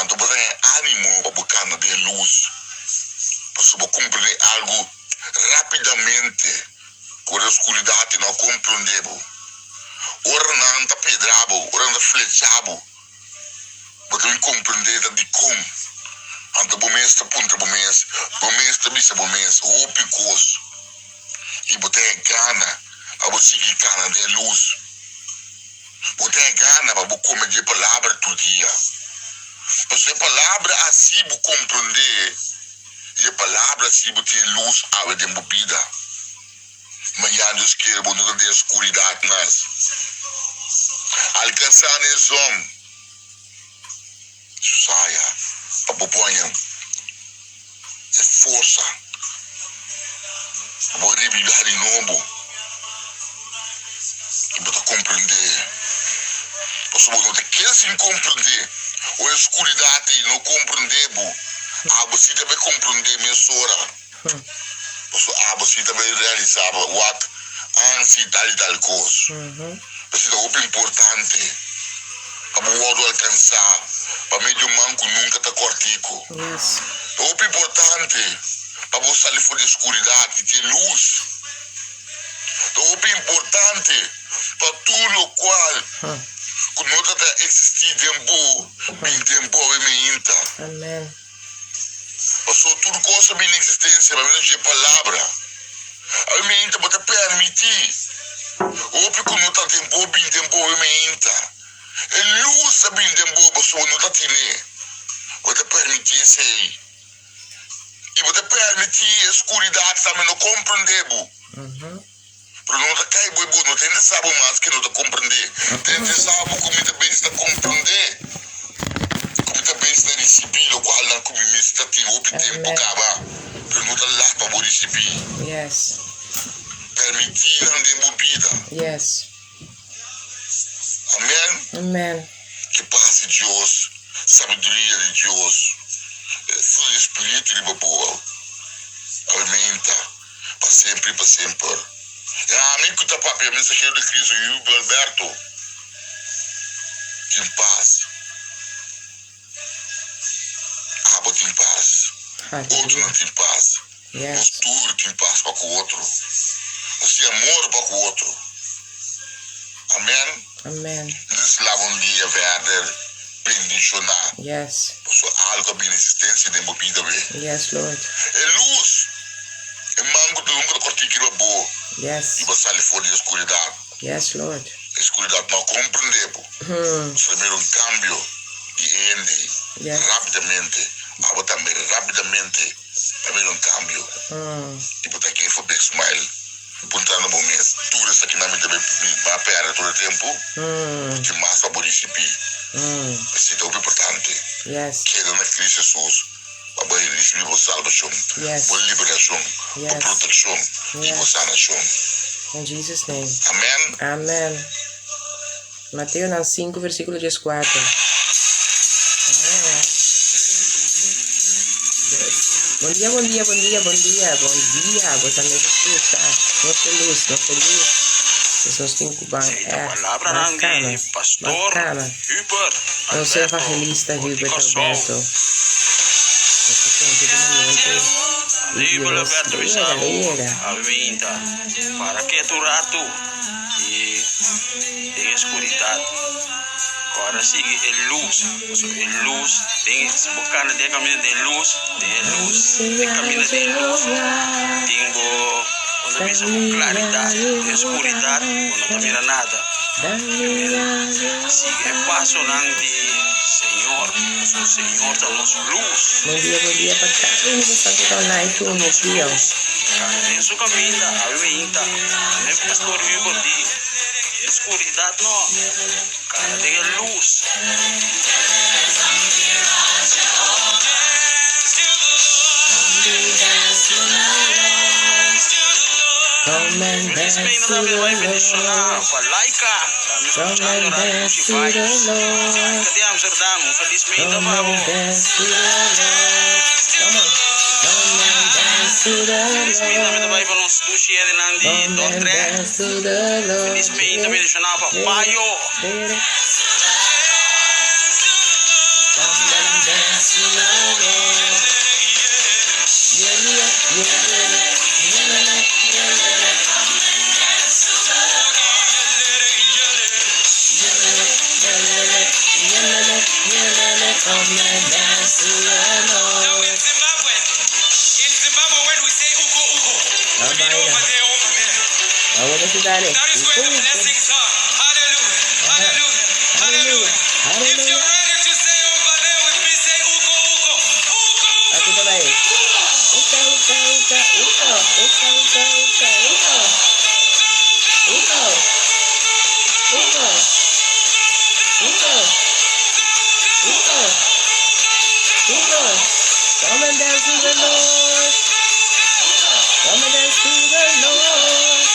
Então você tem ânimo para buscar na luz. Para compreender algo rapidamente. Com a escuridão não compreendemos. Ora não está pedrado, ora não está flechado. Mas eu compreender de como. Então o mês está punta, o mês está bisa, o mês, o picoso. E você gana para você seguir cana de luz. Você gana para você comer de palavra todo dia. Porque a palavra assim você compreender. E a palavra assim você tem luz a de vida. Mas já Deus quer você de escuridão nas. Alcançar esse homem. Saia. Para ponha é força. Para reviver de novo. E para compreender. Porque você quer se compreender. Ou a escuridão não compreender. Você também compreender minha sora. Você também realizava o ato antes tal coisa. Isso é muito importante. Para o outro alcançar. Para meio manco nunca está cortico. É muito importante. Para você sair fora da escuridão e ter luz. É muito importante. Para tudo o qual quando não está existindo tempo, bem tempo é minha. Amém. Porque tudo coisa bem existência, para mim é palavra. A minha pode permitir. Ou porque não está tempo, bem tempo é minha. E luz é bem tempo, você não está tendo. Pode permitir isso aí. E pode permitir a escuridão também não compreender. Porque não está caindo, não tem de saber mais que não está compreender. Tem de saber como também está compreender. Como também está receber, o qual não como me está tendo o tempo acaba. Porque não está lá para você receber. Yes. Permitir não ter vida. Yes. Amém? Amen. Que paz de Deus, sabedoria de Deus, fruto do Espírito de boa, alimenta, para sempre e para sempre. Amém que está papo, a mensageiro de Cristo, e o Alberto, tem paz. Aba tem paz. Outro não tem paz. Yes. Postura tem paz para com o outro. Você amor para com o outro. Amém? Amen. Eles lavam dia verde, bendicionar. Yes. Por algo bem existência de movida bem. Yes, Lord. É luz. É mango de nunca cortar que boa. Yes. E você ali fora da escuridão. Yes, Lord. A escuridão não compreende. Você primeiro cambio de ende. Yes. Rapidamente. Aba também rapidamente. Também cambio. E botar aqui for big smile. Punta no momento. Tudo isso aqui na minha também para perder todo o tempo. Que mais para poder receber. Isso é muito importante. Yes. Queda na Cristo Jesus. Para receber a salvação. Yes. A liberação. Yes. A proteção. E a sanação. In Jesus' name. Amém. Amen. Mateus 5, versículo 14. Bom dia, bom dia, bom dia, bom dia, bom dia. Você me escuta? Não feliz, não feliz. Jesus tem cubano. Bacana. Bacana. Eu sou evangelista Hilbert Alberto. Livro Alberto Bisau, aumenta para que tu rato e em escuridão. Agora sigue a luz, a luz, tem se bocana de caminho de luz, de caminho de luz, tem quando visa claridade, de escuridão, quando não mira nada. Sigue passo não de Senhor, o Senhor está nos luz. Bom dia, pastor. Eu vou fazer um night no dia. Em sua caminho, aumenta, nem pastor viu por dia. Escuridão não, cara, tem luz. Felizmente também vai bendicionar para Laika, me escutando na Spotify. Cadê Amsterdam? Felizmente vamos. Felizmente também vai para nós sushi de Nandi, Dondre. Felizmente bendicionar para Paio. Come and dance to the Lord. Now in Zimbabwe when we say uko uko, we mean over there, over there. Ahora sí, dale. That is where the blessings are. Hallelujah, hallelujah, hallelujah. If you're ready to say over there with me, say uko uko, uko Aquí uko. está ahí. Uka, uka, uka, uka, uka, uka, uka, uka. Uka. Uka. Uka. Uka. Uka. Come and dance to the Lord. Come and dance to the Lord.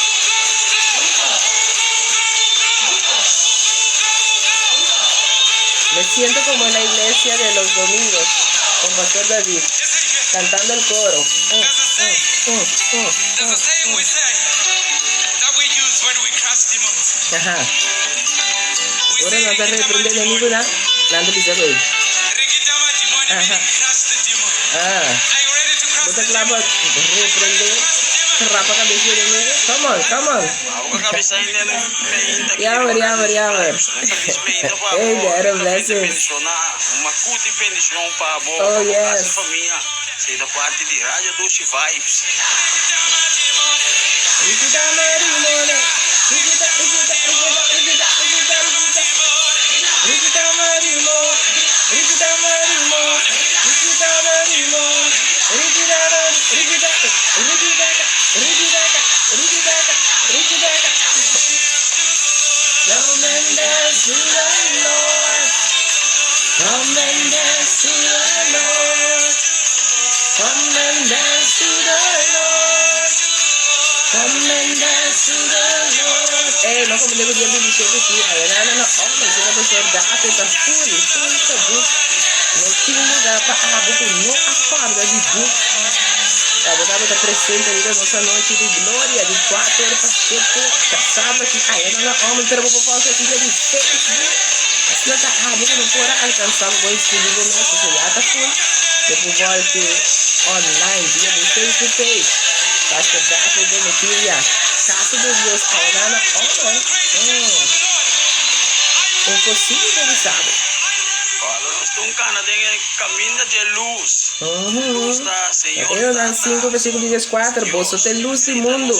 Me siento como en la iglesia de los domingos con Pastor David cantando el coro. There's a saying we say that we use when we cast demons. Ajá. We Ahora say no te reprende de ninguna. Nando dice güey. Rikita majimoni, meaning cast the demon. Ah. Are you ready to cast No the te demon? clava. Reprende. Rapa cabeza de mí. Come on, come on. Ako kabisa hindi na meinta Yawer. Hey, there, blessings. Makuti bendisyon pa bo. Oh, yes. Sa família. Sei da parte de Rádio Doce Vibes. Rikita marimona. Rikita marimo. Rikita marimo. Rikita marimo. Rikita. Come and dance to the Lord. Come and dance to the Lord. Come and dance to the Lord. Come and dance to the Lord. Hey, no como devo dire di scegliere qui. No. Oh, ma se la persona da a te ta fuori, senza book. Non ti lugar para book, não acorda de book. Estava presente aí da nossa noite de glória, de 4 horas para 7 horas. Sabe que não, homem, pero vou fazer aqui de Facebook. Assim não tá, book não pode alcançar o bom espírito nosso, que já tá full. Depois volte online, via do Facebook page. Pastor David Domitilha, Casa de Deus, impossível de saber. Nung Canadá caminho de luz. Luz da Senhor. Eu dan 5 versículo 14, vos sois luz do mundo.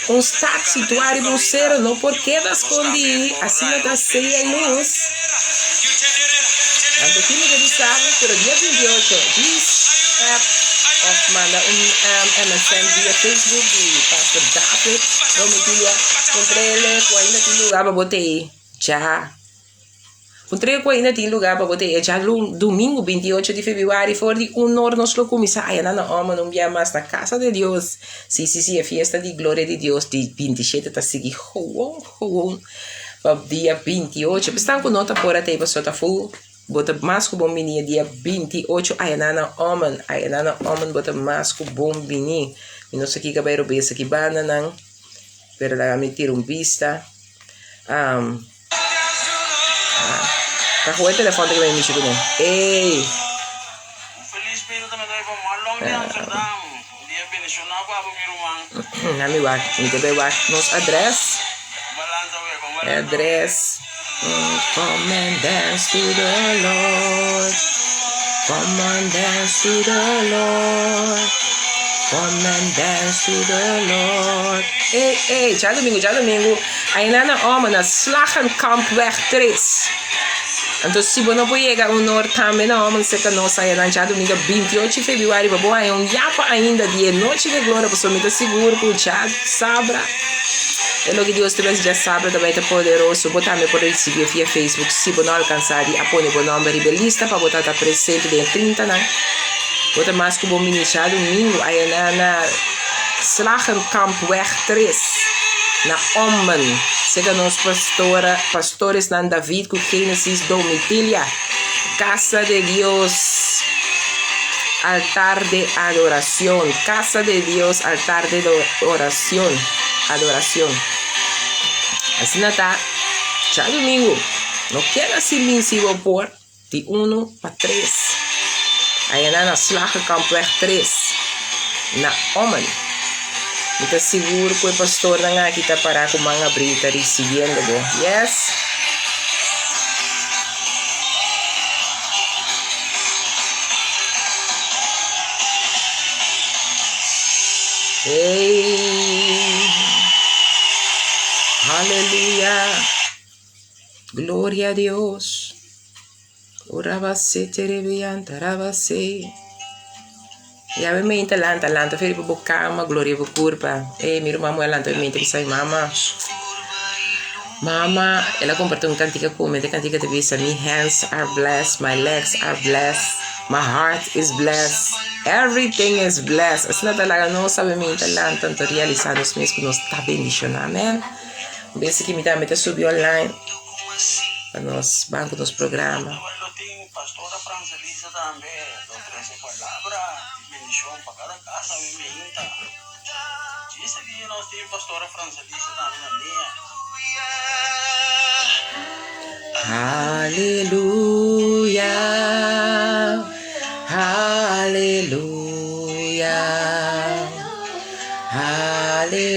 Constad situar em ser, não porque das escondi, assim não da ceia em luz. Tanto que me sabe, pero dia 28, diz of manda MSN via Facebook de Pastor David Domitilha. Encontrei ele, ainda tem lugar para botar aí. Já. Encontrei que ainda tem lugar para botar aí. Já domingo 28 de fevereiro, fora de 1 hora nós lo começamos. Ai, não via mais na casa de Deus. Sim, a festa de glória de Deus de 27 está seguindo. Para dia 28. Estão com nota fora até para soltar full. Bota mais com bom menino dia 28. Ai, homem bota mais com bom menino. E não sei que vai roubar essa aqui banana. Pero la meter vista. Kakuha telefone que vai me chico nem. Ei. Feliz pino também daí para Marlon de Amsterdam. Dia bendicionado para o meu irmão. Nami wak, inte be wak. Nos address. Address. Come and dance to the Lord. Come and dance to the Lord. Come and dance to the Lord. Ei, já domingo. Aí na homem na Slagenkampweg 3. Então se você não pode chegar um hora também na homem se que não sai na já domingo 28 de fevereiro, para boa um yapa ainda dia noite de glória, para somente seguro que já sabra. É lo que Deus te já sabe também é poderoso. Botar me por receber via Facebook. Se você não alcançar, aponte o nome rebelista para botar presente de 30 não. Bota mais que bom ministrar domingo aí na Slagenkampweg 3 na Ommen. Sega nos pastores na David com Gênesis Domitilha. Casa de Deus, altar de adoración. Casa de Dios, altar de oración. Adoración. Assim não tá. Já domingo. Não quero silencioso por de 1 para 3. Aí na Slagenkampweg 3. Na Ommen. Kita seguro que o pastor na nga kita para com mga brita recebiendo bo. Yes. Hey. Aleluya. Gloria a Dios. Orabase terebianta rabase. Ya me mente lanta feri po cama, gloria po curpa. Mi irmão é lanta mente que sai mama. Mama, ela compartilhou cantica comigo, cantica de vista. My hands are blessed, my legs are blessed, my heart is blessed, everything is blessed. Assim talaga não sabe mente lanta, tanto realizar os meus que nós tá bendicionar, amém? Bem que me dá meta subir online para nós banco nos programa. Pastora Francelisa também, do 13 palavras, bendição para cada casa, bem-vinda. Diz que nós temos pastora Francelisa também na minha. Aleluia, aleluia, aleluia,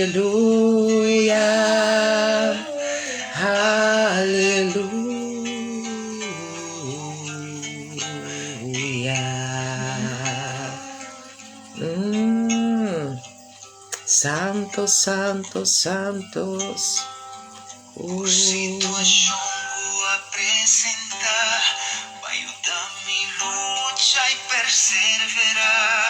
aleluia. Santos, santos, santos. Por situação vou apresentar, vai ajudar me luta e perseverar.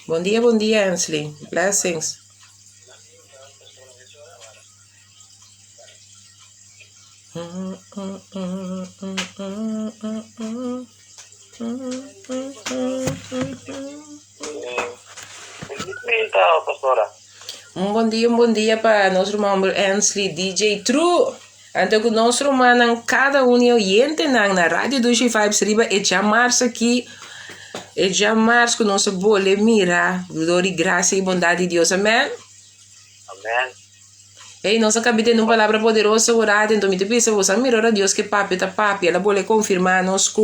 Bom dia, Ansley. Blessings. Pastora. Bom dia para nosso irmão Ansley, DJ True. Então, que nosso irmão, cada oyente na Rádio 2Vibes Riba, e já março aqui, e já março que nós bole mira, glória, graça e bondade de Deus. Amém? Amém. E nós acabamos de ter uma palavra poderosa orada, então me pensa, você mirar a Deus que papi, ela pode confirmar nós que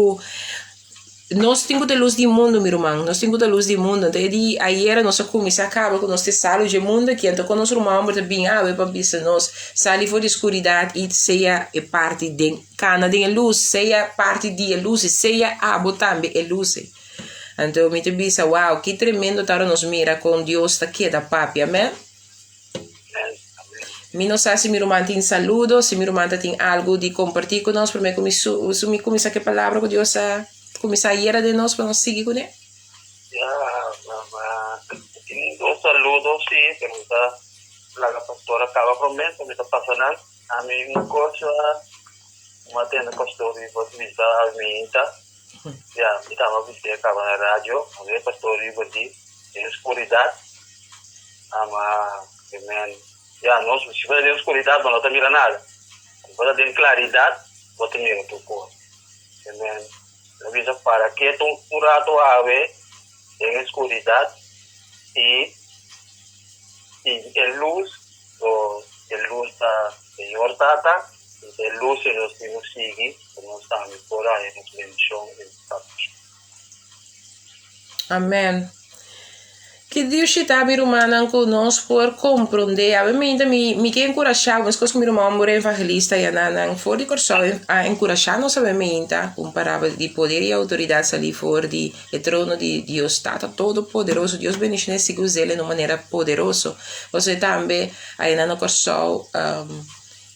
nós temos a luz do mundo, meu irmão, nós temos a luz do mundo, então aí nós começamos a acabar com nossa sala de mundo aqui, então com nosso irmão também, para pensar nós, sair fora da escuridão e seja parte de cana de luz, seja parte de luz, seja abo também é luz. Então me pensa, uau, que tremendo estar nos mira com Deus aqui da papi, amém? Mi não sei se meu irmão tem saludo, se meu irmão tem algo de compartilhar conosco, para mim começar que palavra que Deus começar a ir de nós para nós seguir com ele. Tem dois saludos, sim, que a pastora acaba promessa, me está passando a mim uma coisa, uma tenda pastor e você me está a mim, tá? Já, me estava vestindo acaba na rádio, a pastor e você em escuridão, amém. Já, nós, se você tem escuridão, não está mirando nada. Se você tem claridade, você mira o teu corpo. Amém. Avisa para que tu curado ave em escuridão e a luz da Senhor Tata, e a luz que nós temos seguir, que nós estamos por aí, nos bendição e Amém. Que Deus está meu irmão conosco por compreender. A mim me quer encorajar, mas coisas que meu irmão é evangelista e não for de coração a encorajar nossa mente, comparava de poder e autoridade ali fora de trono de Deus está todo poderoso. Deus bendice seguir ele de uma maneira poderosa. Você também aí no coração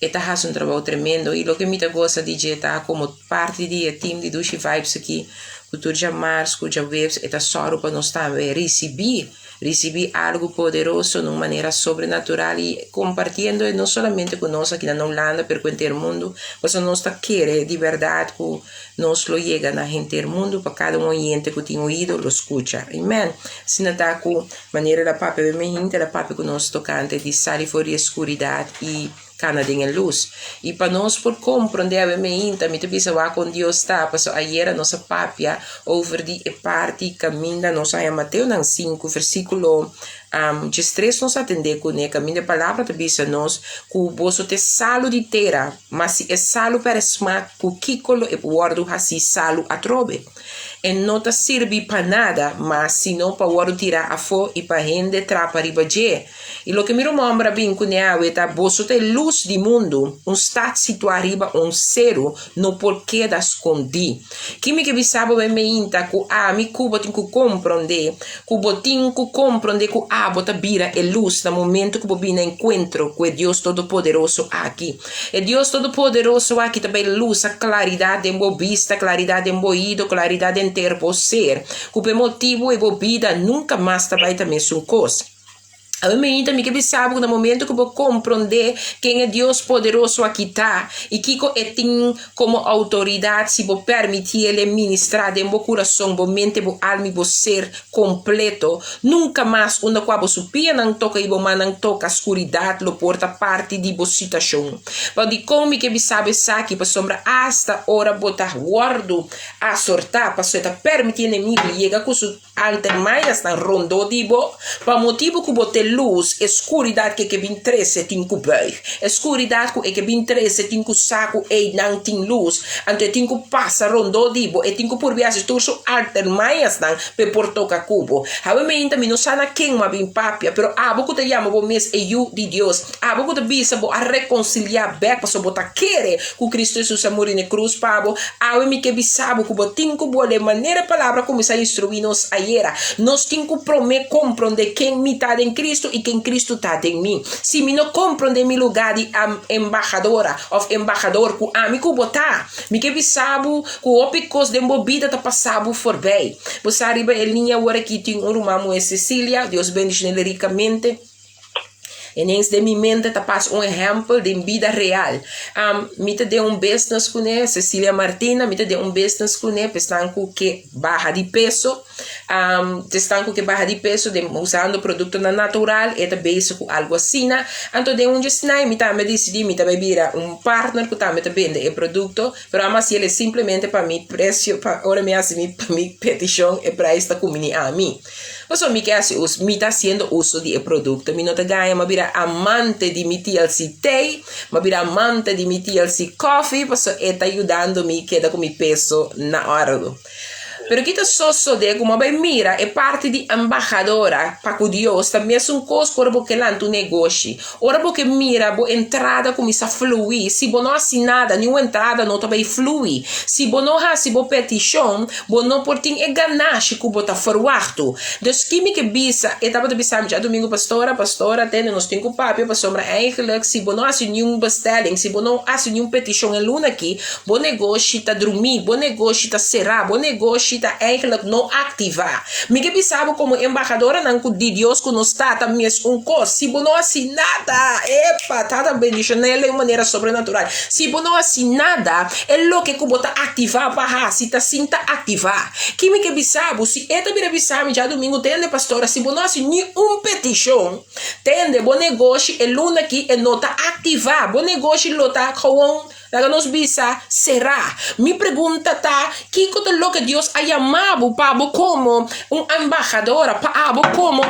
está fazendo um trabalho tremendo e o que me gosta de estar como parte do time de 2Vibes aqui, que já março, já webs, está só para nós também receber algo poderoso de uma maneira sobrenatural e compartilhando não somente conosco aqui na Holanda, per quanto mundo, mas nós queremos de verdade que nós lo chega na gente do mundo para cada oyente que tem ouído, lo escuta. Amém? Se não está com maneira da papi, a papi que nós tocante de sair fora da escuridão e cana de luz. E para nós por compreender a mente, me pensa com Deus está, passou ayer a nossa papia over de parte caminha, nós aí Mateus 5, versículo de stress nos atender com ele, caminho de palavra te bisa nós, que o bolso te salo de terra, mas se é salo para esma, que o kikolo e guardo assim salo a trobe. E não te serve para nada, mas se não para guardo tirar a fo e para rende trapa riba je. E lo que me remembra bem com ele, tá bolso te luz do mundo, estado situado riba zero, no porquê da escondi. Que me que bisabo bem me inta, que mi cubo tem que compreender, que bota vira e luz no momento que bobina encontro com Deus Todo-Poderoso aqui. E Deus Todo-Poderoso aqui também luz, a claridade em boa vista, claridade em boido, claridade em ter ser. Que motivo e bobida nunca mais também também são coisas. A mim também que sabe que no momento que eu compreender quem é Deus poderoso aqui está e que ele tem como autoridade se vou permitir ele ministrar em meu coração, meu mente, meu alma, meu ser completo, nunca mais uma coisa supia não toca e não toca a escuridade, lo porta parte de boa situação. Mas de como que sabe aqui para sombra hasta hora botar guardo a sortar para você permitir inimigo chega com su alter mais na rondo de bo para motivo que bote luz, escuridade que vem 13 tem que bem, escuridade que vem 13 tem que saco e não tem luz, ante tem que passa rondo de bo e tem que por viagem turso alter mais na pe portoca cubo. Habe me inta não sana quem ma bem papia, pero abo que te chama bo mes e you de Deus, abo que te bisa bo a reconciliar back para so botar querer que Cristo Jesus a morrer na cruz pabo, abo me que bisabo que bo tem que bo de maneira palavra como se instruir nos ayer, nós tem que prometer compreender quem me está em Cristo e quem Cristo está em mim. Se me não compreender meu lugar de embaixadora ou embaixador que amigo botar, me que bisabo que o opicos de embobida tá passado for bem. Você arriba em linha agora que tem um irmão em Cecília, Deus bendice ele ricamente. E nens de minha mente te passa exemplo de vida real. Me te deu business com ele, Cecília Martina, me te deu business com ele, estanco que barra de peso, estanco que barra de peso, usando produto natural, e também com algo assim. Então, de onde sinai, me decidi, me vira partner que também te vende o produto, pero mas ele simplesmente para mim, preço, para me assumir, para mim, petição, e para esta comunidade a mim. Mas me que me está haciendo uso de produto, me não te ganha, me vira amante de mi TLC Tea, me vira amante de mi TLC Coffee, porque está ajudando-me queda com mi peso na hora. Pero kita sosso de como bem mira é parte de embaixadora para que Deus também é coisa para porque lá tu negócio. Ora porque mira bo entrada começa a fluir. Se bo não assinada nenhuma entrada não também flui. Se bo não ha se bo petição, bo não portin é ganache que bo tá forwarto. Dus kimi que bisa e tava de bisa já domingo pastora tem nós tem com papo para sombra eigenlijk se bo não assin nenhum bestelling, se bo não assin nenhum petição em luna aqui, bo negócio tá dormir, bo negócio tá será, bo negócio está eigenlijk não ativar. Me que sabe como embaixadora não de Deus que nos está também coisa. Se não assim nada, epa, tá bendição nele de maneira sobrenatural. Se não assim nada, é lo que bota ativar para se tá sinta ativar. Que me que sabe se eta bira bisame já domingo tende pastora, se não assim nenhum petição, tende bom negócio é luna aqui é nota ativar, bom negócio lota com Daga nos bisa será. Mi pregunta tá, que lo que Deus ha llamado para como embajadora, para como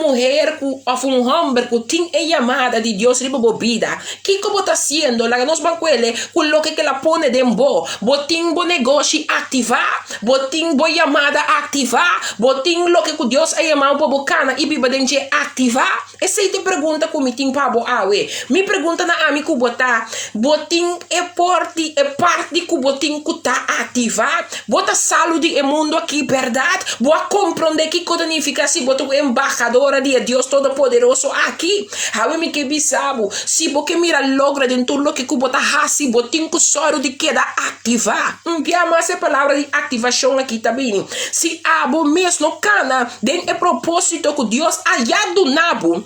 mulher ou homem que tem a chamada de Deus riba vida. Que como está sendo? Daga nos banquele, com lo que ela pone dentro, botin bo negócio ativar, botin bo chamada ativar, botin lo que Deus ha llamado para bocana e biba dentro ativar. Essa é a pergunta que me tem para bo awe. Mi pergunta na amigo botar, botin é parte que botin que tá ativar, bota saúde e mundo aqui, verdade? Boa compreender que significa se bota embaixadora de Deus Todo-Poderoso aqui. Hawe me que bisabo, se boque mira logra dentro lo que bota hasi, botin que soro de queda ativar. Piama essa palavra de ativação aqui também. Se abo mesmo cana, den é propósito que Deus há do nabo.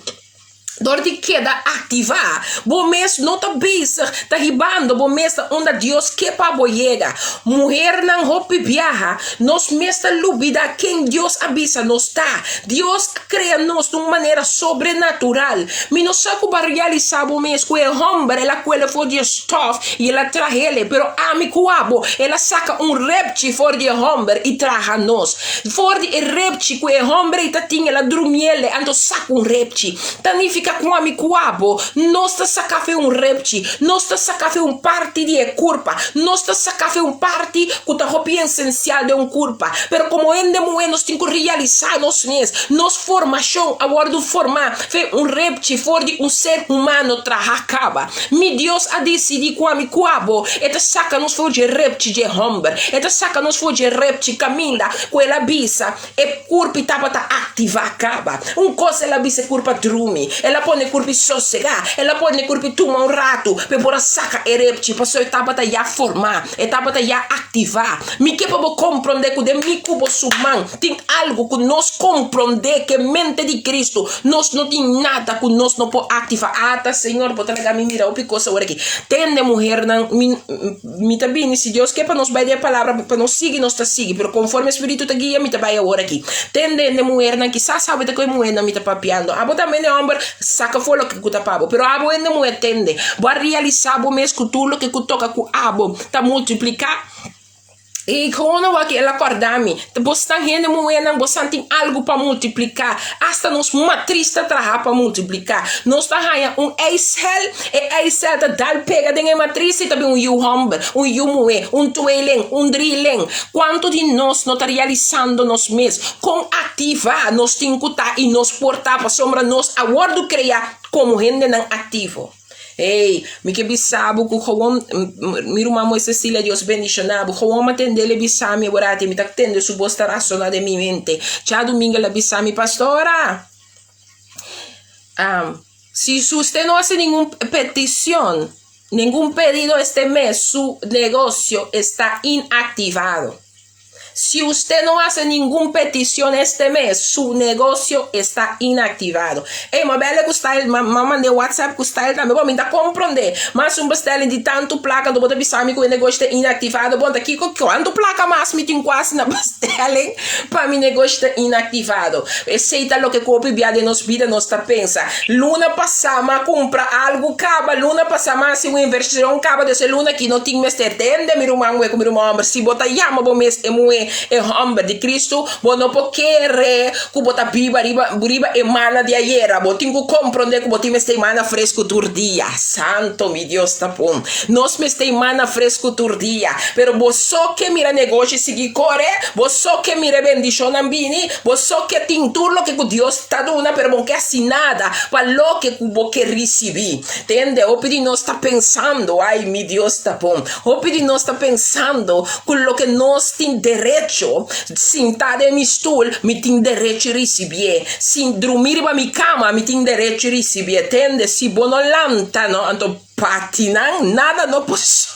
Door die queda ativar, bom mês não tá bezig, tá ribando, bom mês onde Deus quer para boiega. Mulher não roupa viaja, nós mês tá lubida quem Deus avisa nos tá. Deus cria nos de uma maneira sobrenatural. Me não sabe para realizar bom mês que o homem ela coelha for de stuff e ela traz ele, pero amigo abo, ela saca repti for de homem e traz nos. For de repti que o homem tá tinha ela dormiele, ando saca repti. Tanifica com amigo abo, nós tá saca repti, nós tá saca parte de culpa, nós tá saca parte que tá roupa essencial de culpa, pero como ende moe nós tem que realizar nos mês, nos formação, agora do formar, fe repti for de ser humano acaba. Mi Deus a decidir com amigo abo, eta saca nos for de repti de homem, eta saca nos for de repti caminda, com ela bisa, e culpa tava tá ativa acaba. Coisa ela bisa culpa drumi, ela pode curpi sossegar, ela pode curpi tomar rato, para saca repti, para sua etapa tá já formar, etapa tá já ativar. Me que para compreender que de mi cubo suman tem algo que nós compreender que mente de Cristo, nós não tem nada que nós não pode ativar. Ah, tá Senhor, pode tragar me mira o picosa agora aqui. Tende mulher não me tá bem, se Deus quer para nos vai a palavra para nos seguir, nós tá seguir, pero conforme o Espírito tá guia, me tá vai agora aqui. Tende mulher não que sabe que mulher não me tá papiando. Abo também é homem saca fora que cuta pabo, pero abo ainda não entende. Vai realizar o mesmo tudo que toca com abo, tá multiplicar. E quando aqui ela acordar-me, você está rende moeda, você tem algo para multiplicar. Hasta nos matriz está trabalhando para multiplicar. Nós está ganhando Excel, e Excel está dando pega dentro da matriz e também humber, moe, toelen, drilling. Quanto de nós não está realizando nos meses? Com ativar, nós temos que estar e nos portar para sombra nós agora criar como rende não ativo. Ei, me que bisabo que o meu irmão Cecília Deus bendicionado, o homem atendele bisami agora me tá tendo su bosta racional de minha mente. Tchau domingo la bisami pastora. Se usted não hace nenhuma petição, nenhum pedido este mês, su negocio está inactivado. Si usted no hace ninguna petición este mes, su negocio está inactivado. Ei, mas bela gusta ele, mamãe de WhatsApp gusta ele também. Bom, me dá compreender. Mas bestellen de tanto placa, do botar bisami que o negócio está inactivado. Bom, daqui quanto placa mais me tem quase na bestellen para mi negócio está inactivado. Aceita lo que copi via de nos vida, nós tá pensa. Luna passama compra algo caba, luna passama se uma inversão caba desse luna que não tem mais tende, meu irmão, com meu irmão, se botar yama bom mês é homem de Cristo, bom não pode querer que botar riba emana de ayer, bom tem que compreender que botar este emana fresco todo dia. Santo mi Deus tá bom. Nós me este emana fresco todo dia, pero vos só que mira negócio seguir corre, vos só que mira bendição ambini, vos só que tem tudo que Deus tá dando, pero bom que assim nada para lo que vos que receber. Entende? O pedi nós tá pensando, ai mi Deus tá bom. O pedi nós tá pensando com lo que nós tem direito, sentar em mi stool, me tem direito de receber. Se dormir na minha cama, me tem direito de receber. Entende? Se bonolanta, no, então patinan, nada no posso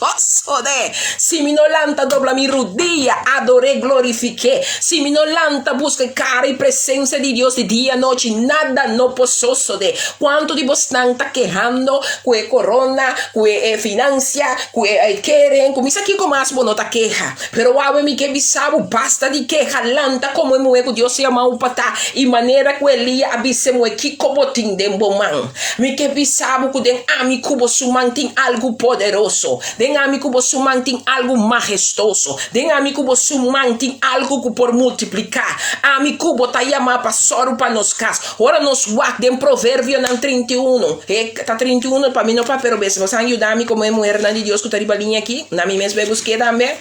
de. Se mi non lanta dobla mi rodilla, adore, glorifique. Se mi non lanta busca cara e presença de Deus de dia e noite, nada no posso de. Quanto de vos estão quejando com a corona, com a finança, com a querem, com isso aqui como as bonota queja. Pero ave mi que bisabo, basta de queja, lanta como é moeco Deus se ama o patá, e maneira que Elia abisse moequi como tem de bomão. Mi que bisabo que den ami cubo tem algo poderoso, den amigo você tem algo majestoso, den amigo você tem algo que por multiplicar. Amigo bota yama pasoro para nos cas. Ora nos wak den provérbio na 31. Tá 31 para mim não para pero você ajudar me como é mulher de Deus que tá ribalinha aqui. Na mim mesmo busquei também.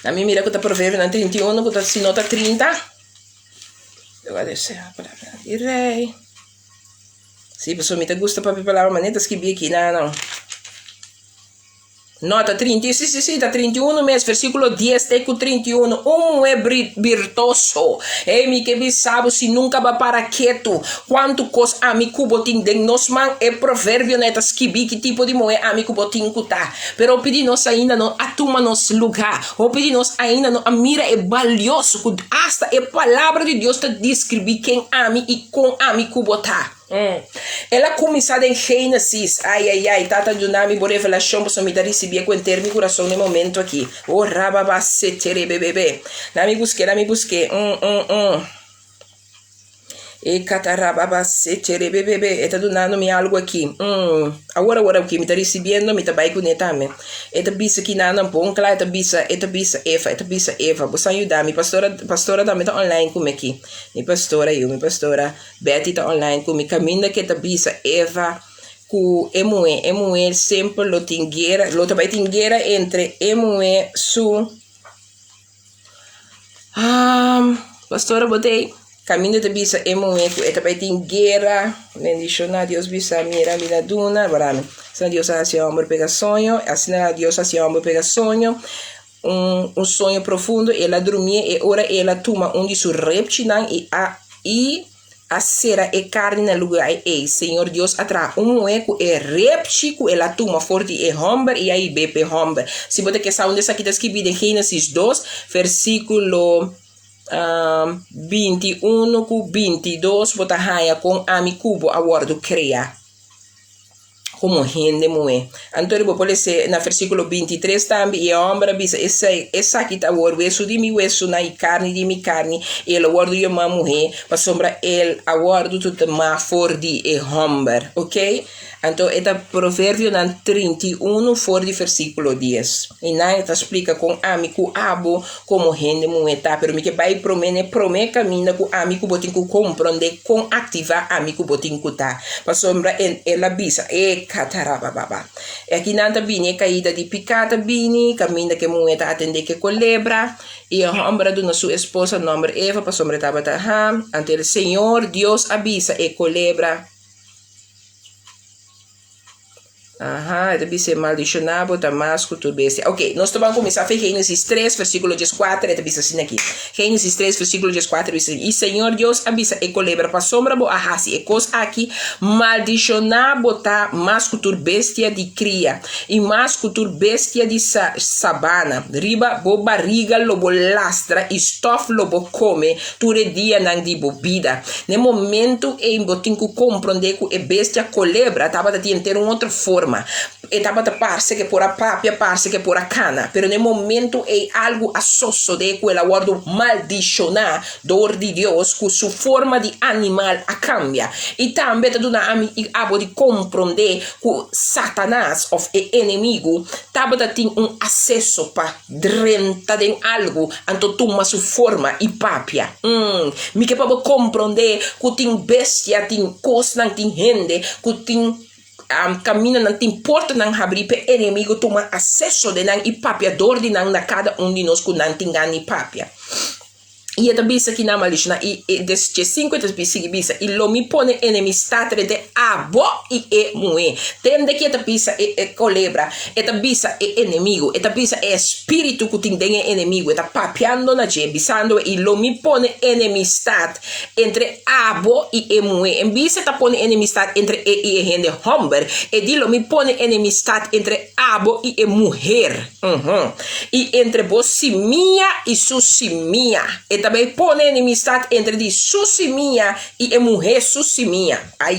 Na mim mira que tá provérbio na 31, que tá se nota 30. Eu vou descer a palavra de rei. Sim, pessoal, me gusta para falar manetas que vi aqui, não. Nota 30, sim, tá 31 mês, versículo 10, teco 31. É virtuoso. Me que bisabo se nunca vai para quieto. Quanto cos amigo botin den nos man é provérbio netas que vi que tipo de moe amigo botin cutar. Pero pedi nos ainda não atuma nos lugar. O pedi nos ainda não a mira é valioso. Hasta a palavra de Deus te descrever quem ame e com amigo botar. Ela começada em Gênesis. Ai, tata Junami, por revelação, posso me dar receber com ter meu coração no momento aqui. Oh, rababa, setere, bebê. Não me busquei. E catarababa, setere, bebê. Eta donando-me algo aqui. Agora, o que me está recebendo, me está bem com também. Eta bisa que não põe, claro, eta bisa Eva. Você ajudar-me, pastora também está online comigo aqui. Minha pastora Betty está online comigo. Caminha que eta bisa Eva. Ku emue sempre lo também tinguera entre emue su pastora botei caminho de bisa emue ku eta também tinguera bendición a Dios bisa mira duna barame sana Dios hacia amor pega sonho assim Dios hacia amor pega sonho sonho profundo ela dormia e ora ela toma de su reptinan e a cera e carne no lugar Senhor Deus atrás eco é reptico ela tuma forte e homber e aí bebe homber se você quer saber onde essa aqui está escrito em Gênesis 2 versículo 21 com 22 bota raia com amicubo a word crea como gente moe. Então, pode ser na versículo 23 também, e a ombra bisa, essa aqui tá o hueso de mi hueso, na carne de mi carne, e o word de uma mulher, para sombra a word tudo mais forte e homber, ok? Então, é provérbio na 31, for de versículo 10. E não explica com amigo abo como gente moeta, pero me que vai promene caminha com amigo botin com compreender com ativar amigo botin com tá. Para sombra ela bisa e catarababa. E aqui nanta bini caída de picada bini, caminha que moeta atende que colebra. E a ombra de sua esposa, nome Eva, para sombra tabata ante o Senhor Deus avisa e colebra. Deve ser maldicionado, damasco, tudo bem. Ok, nós vamos começar a Gênesis 3, versículo 14, deve ser assim aqui. Gênesis 3, versículo 14, diz assim, e Senhor Deus avisa e colebra para sombra bo ahasi e cos aqui, maldicionado tá mascutur bestia de cria, e mascutur bestia de sabana, riba bo barriga lobo lastra, e stof lobo come, ture dia nang di bobida. No momento em botinco compreender que é bestia colebra, tava de ter outra forma. Etapa de parse que por a papia, parse que por a cana, pero no momento é algo associo de quella guardo maldicionar dor de Deus com sua forma de animal a cambia e também te dona abo de compreender que Satanás of e inimigo taba tem acesso para drenta de algo anto toma sua forma e papia me que para compreender que tem bestia tem coisa não tem gente que tem caminho não te importa não abrir para inimigo toma acesso de não e papia dor de não na cada de nós que não tem ganho papia e também isso aqui na maldição e desde 5 bisa e lo me pone enemistade de abo e moe tende que esta bisa é colebra esta bisa é inimigo esta bisa é espírito que tem inimigo está papiando na je bisando e lo me pone enemistade entre abo e moe em bisa está pone enemistade entre e gente homber e di lo me pone enemistade entre abo e mulher e entre simia e simia também põe enemistade entre de susimia e a mulher susimia. Ai.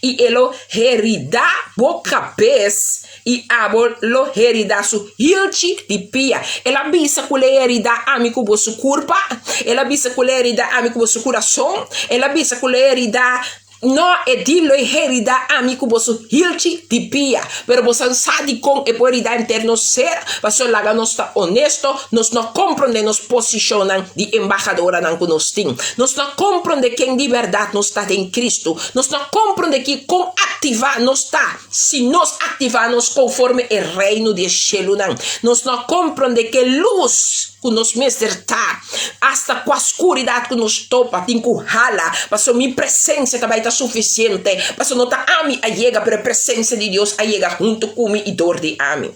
E elo herida boca pes e abo lo herida su hilchi de pia. Ela bisa com herida amigo bo su curpa. Ela bisa com herida amigo bo su coração. Ela bisa com herida no e dillo e herida amico bosu hilchi di pia pero bosan sadi con e herida interno ser paso laga nos sta honesto nos no comprende nos posicionan di embajadora nan conostin nos no comprende que de verdade nos está em Cristo nos no comprende que com activar nos está se nos activarmos conforme o reino de cielo nan nos no comprende que luz que nos mesterta hasta com a escuridade que nos topa tem que rala paso minha presença também está suficiente paso não tá ami a chega pero a presença de Deus a chega junto comigo e dor de ami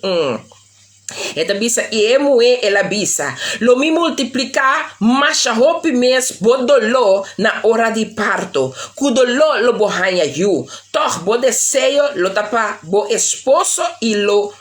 Eta bisa e moe ela bisa lo mi multiplicar masha hopi mes bodolo na hora de parto kudolo lo bohanya you toch bo desejo lo tapa bo esposo e lo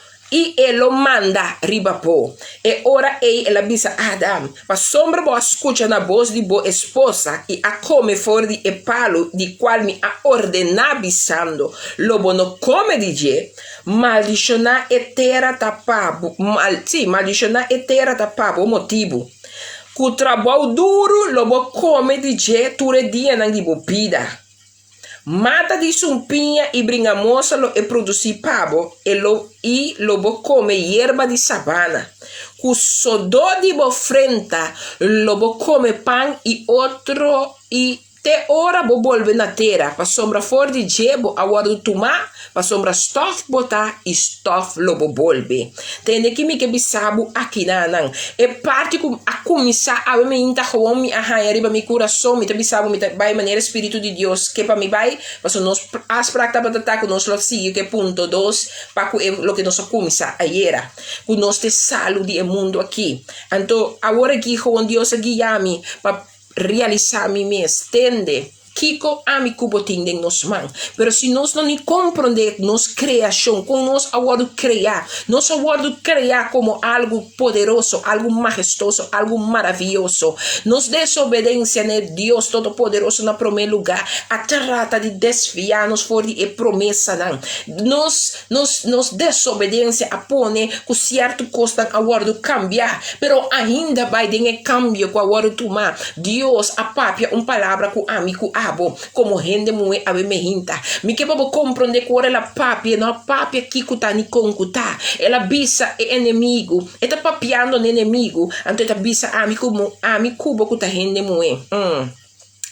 e lo manda ribapo. E ora ei ela bisa Adam, pa sombra bo escucha na voz di bo esposa e a come fuori e palo di qual mi ha ordenabisando, lobo no come dice, maldiciona e terra tapabo, maldiciona e terra tapabo motivo. Cu trabalho duro, lobo come dice, ture dia nang di bopida. Mata di sumpinha e bringa moçalo e produzir pabo e lobo come hierba di sabana. Cu sodó di bofrenta, lobo come pan e outro e te ora bo volve na terra, pa sombra for di jebo a wadu tuma, pa sombra stof bota e stof lobo volve. Tende que me que bisabu aqui nanang. E parte com a começar a me inta gewoon mi aha riba mi coração mi te bisabu mi te vai maneira espírito de Deus que pa mi vai, pa so nos as prakta batata com nos lo sigue que ponto 2 pa ku lo que nos começar aiera. Ku nos te saúde e mundo aqui. Então agora que gewoon Deus guiami pa realizar mi mes tende Kiko ami kuboting ding nos man. Pero si nos não compreender nos criação, com nos aguardo criar como algo poderoso, algo majestoso, algo maravilhoso. Nos desobedência né Deus Todo-Poderoso na primeiro lugar, a trata de desviar-nos fora de promessa não. Nos desobedência a pone com certo custa aguardo cambiar, pero ainda vai ter cambio com aguardo tomar. Deus a papia palavra com amigo como rende mue ave mehinta mi que babo compreender que la papia não papia que kutani concuta ela bisa é inimigo eta papiando no inimigo anto eta bisa amigo bo kuta rende mue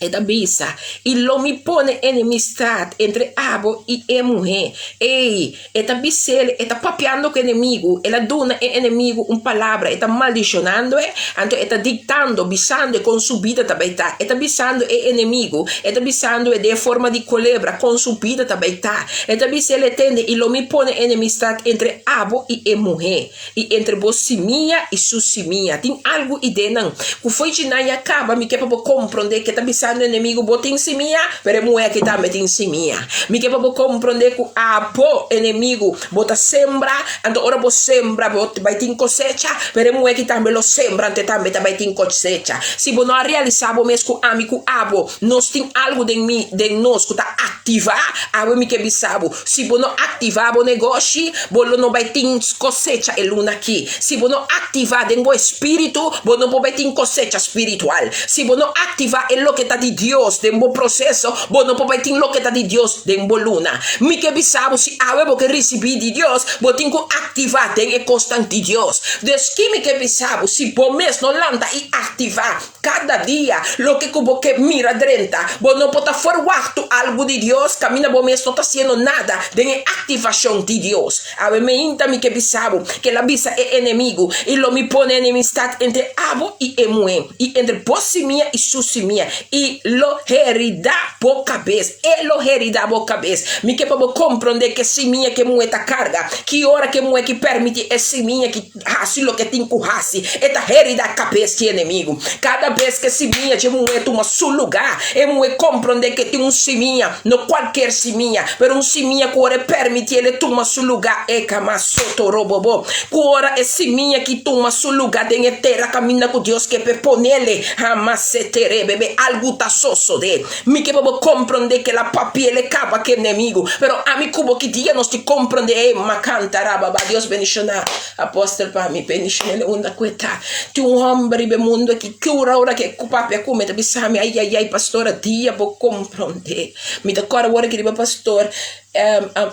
eta bisa e lo mi pone enemistad entre abo e mulher ei eta bisele eta papiando com inimigo ela dona é inimigo palavra eta maldicionando anto eta dictando bisando com subida também tá eta bisando é inimigo eta bisando é de forma de culebra com subida também tá eta bisele tende e lo mi pone enemistad entre abo e mulher e entre bosimia e susimia tem algo ideia que foi de naia acaba me quer para compreender que eta bisando inimigo bota em cima, pero mulher que tá metendo em cima. Me que para compreender que a inimigo bota sembra, então ora você sembra, vai ter cosecha, pero mulher que também lo sembra, então também vai ter cosecha. Se você não realizar o mesmo amigo abo, nós tem algo de mim, de nós que tá ativar, abo me que bisabo. Se você não ativar o negócio, você não vai ter cosecha e luna aqui. Se você não ativar o espírito, você não vai ter cosecha espiritual. Se você não ativar o que tá de Deus, de um processo, você não pode ter o que tá de Deus, de uma luna. Me que bisabo se algo que recebi de Deus, você tem que ativar, tem que constante de Deus. Deus que me que bisabo se você mesmo não lanta e ativar cada dia, lo que você mira dentro, você não pode forward algo de Deus, caminha você mesmo não está fazendo nada de ativação de Deus. A me inta me que bisabo que a bisa é inimigo e lo me põe enemistad entre abo e emuem e entre possimia e sussimia e lo herida por cabeça e lo herida por cabeça me que para compreender que simia que mueta carga que hora que mueta que permite esse minha que assim lo que tem que hasi eta herida cabeça que inimigo cada vez que simia que mueta uma seu lugar e mueta compreender que tem simia não qualquer simia pero simia que ora permite ele toma seu lugar e cama soto robobo que ora é simia que toma seu lugar tem terra caminha com Deus que peponele amasetere bebê algo tá soso de mi que vamos compreender que la papia le capa que inimigo pero a mi cubo que dia nós te compreender macantara baba Deus beniciona apóstolo para mi beniciona onda queta tu homem be mundo que cura ora que papia come te bisami ai pastora dia vou compreender mi da cora ora que riba pastor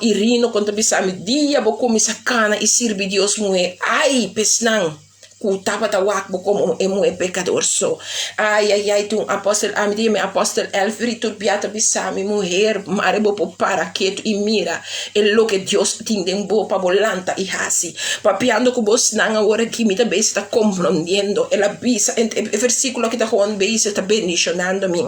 Irino conta bisami dia vou começar cana e servir Deus mulher ai pesnang kutapa tawak como emo e pecador so ai tu apóstolo me apóstolo Elfri turbiata bisami mulher marebo para quieto e mira e lo que Deus tem bo pa volanta e hasi papiando com vos nanga ora que me também está compreendendo ela bisa e versículo que tá Juan beisa está bendicionando me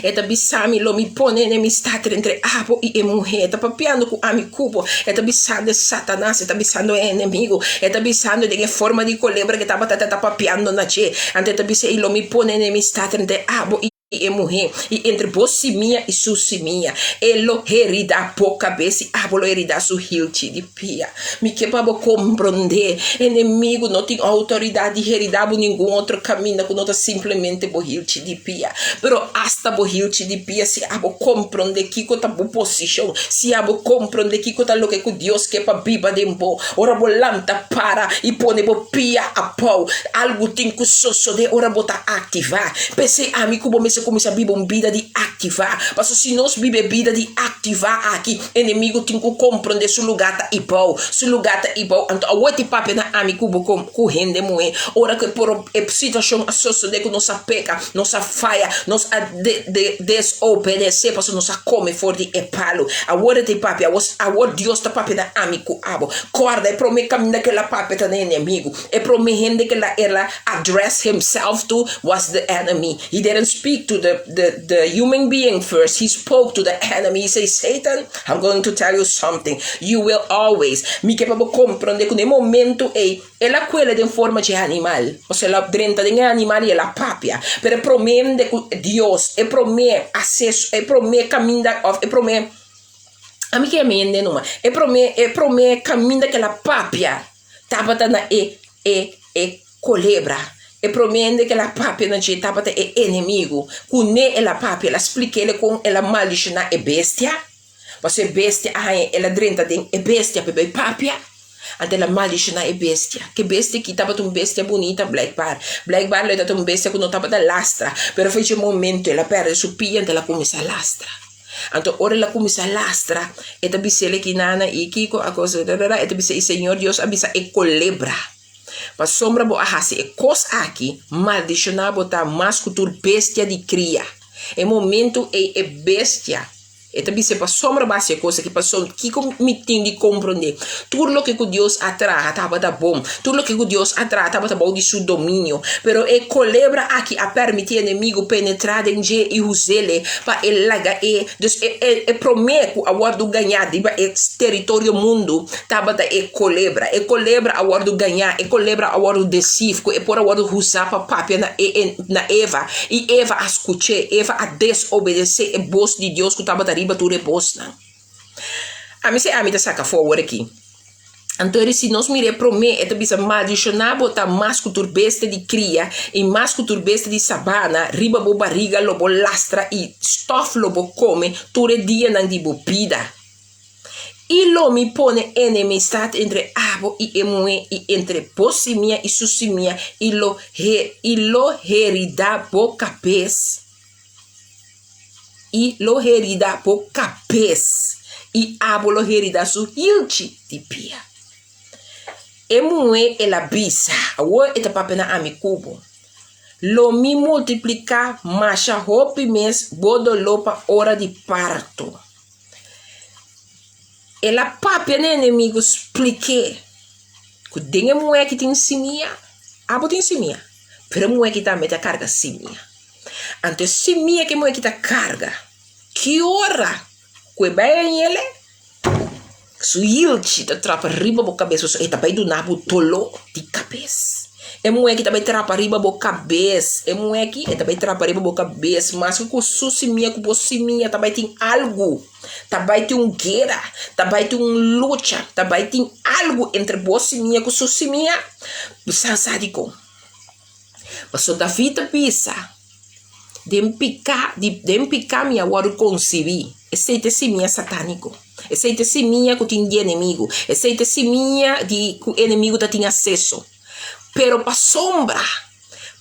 eta bisami lo mi pone enemistad entre abo e mulher eta papiando com amigo eta bisando Satanás eta bisando inimigo eta bisando de forma de culebra que tava papiando na che ante eta bisa lo mi pone enemistad entre abo e morrer, e entre você minha e susi minha, elo herida por cabeça, abolo herida su hilti de pia, me que para compreender, inimigo não tem autoridade de heridar nenhum outro caminho, que não tá simplesmente por hilti de pia, pero hasta por hilti de pia, se abo compreender que cota por posição, se abo compreender que cota lo que Deus quer para biba dempo, ora bolanta para e pone por pia a pau, algo tem que sosso de ora botar ativar, pensei a mim como começa a Bíblia vida de ativar, mas se nós vive vida de ativar aqui, inimigo tem que compreender seu lugar tá ipau, seu lugar tá ipau, então a outra papo na ami cubo com rende moe, ora que por situação associo de que nossa peca, nossa falha, nos a desobedecer, para nossa come forte e palo, a outra papo, a outra Deus tá papo na ami cu abo, corda e promete caminho que la papo tá inimigo, e promete rende que ela address himself to was the enemy, he didn't speak to the human being first. He spoke to the enemy. He says, Satan, I'm going to tell you something. You will always. Mi che proprio comprende che nel momento è la quella in forma di animale. O se la drenta di animali è la papia. Per promende Dios. E promette accesso. E promette cammina. E promette. Amiche amende numa. E promette cammina che la papia. Tabata na e colebra. E promende que la papia na gente é inimigo. Cune ela papia, ela explica ele com ela maldição é bestia. Você bestia, ela drenta de é bestia para papia. Ante ela maldição é bestia. Que bestia que tava uma bestia bonita, Black Bar. Black Bar le dá uma bestia que não tava da lastra. Pero fez um momento ela perde su pia, ante ela começa a lastra. Então, ora ela começa a lastra. E tabi sele que nana e kiko a coisa, e tabi se Senhor Deus avisa e colebra. Para sombra bo ahasi e cos aqui maldicionar botar mais cultura bestia de cria. É momento é bestia. E também se para sombra base coisa que passou que me tem de compreender. Tudo o que Deus atrai estava da bom. Tudo o que Deus atrai estava da bom de seu domínio. Pero é colebra aqui a permitir inimigo penetrar em G e usá-lo para ele lagar e promete a guarda ganhar de território mundo. Estava da colebra a guarda ganhar, colebra a guarda decifco e por a guarda usar para papia na Eva e Eva a escutar, Eva a desobedecer a voz de Deus que estava da tu reposta. A mim se a mim tá saca forward aqui. Então se nós mire promete é bisa maldicionar botar mais cultura besta de cria e mais cultura besta de sabana, riba bo barriga lobo lastra e stuff lobo come tudo dia não de bebida. E lo mi pone enemistad entre abo e emue e entre possimia e sussimia e lo herida bo capes. E lo herida por capes e abolo herida su hilchi de pia. E mue e la bisa, awo eta papena ami kubo. Lo mi multiplica masha hopi mes bodo lopa hora de parto. E la papena inimigo explique. Que dinge mue que tem simia, abo tem simia. Pero mue que tá meta carga simia. Ante simia que moe kita carga. Que hora? Que bem ele? Su ilchi ta trapa riba bo cabeça. E tabai do nabo tolo de cabeça. E moe que tabai trapa riba bo cabeça. E moe que tabai trapa riba bo cabeça. Mas que su simia, que bo simia, tabai tem algo. Tabai tem guerra. Tabai tem luta. Tabai tem algo entre bo simia e su simia. Sansadico. Mas o David pisa. Dem picar minha agora concebi. Esse é minha satânico. Esse é minha que tem de inimigo. Esse é minha de que o inimigo tá tem acesso. Pero para sombra,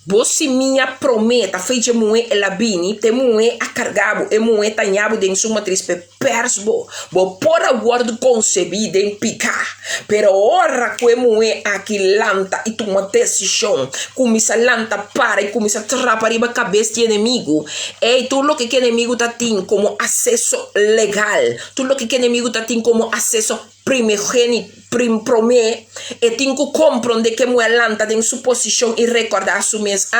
você minha prometa, feita moe ela bini, te moe a cargabo, e moe tanhabo de sua matriz pe persbo, bo por agora concebi de picar. Pero ora que moe aqui lanta e toma decisão, começa lanta para e começa a trapar riba cabeça de inimigo. E tudo o que o inimigo tá tem como acesso legal, tudo o que o inimigo tá tem como acesso promê e tenho que compreender que mulher lanta em sua posição e recordar a sua mês.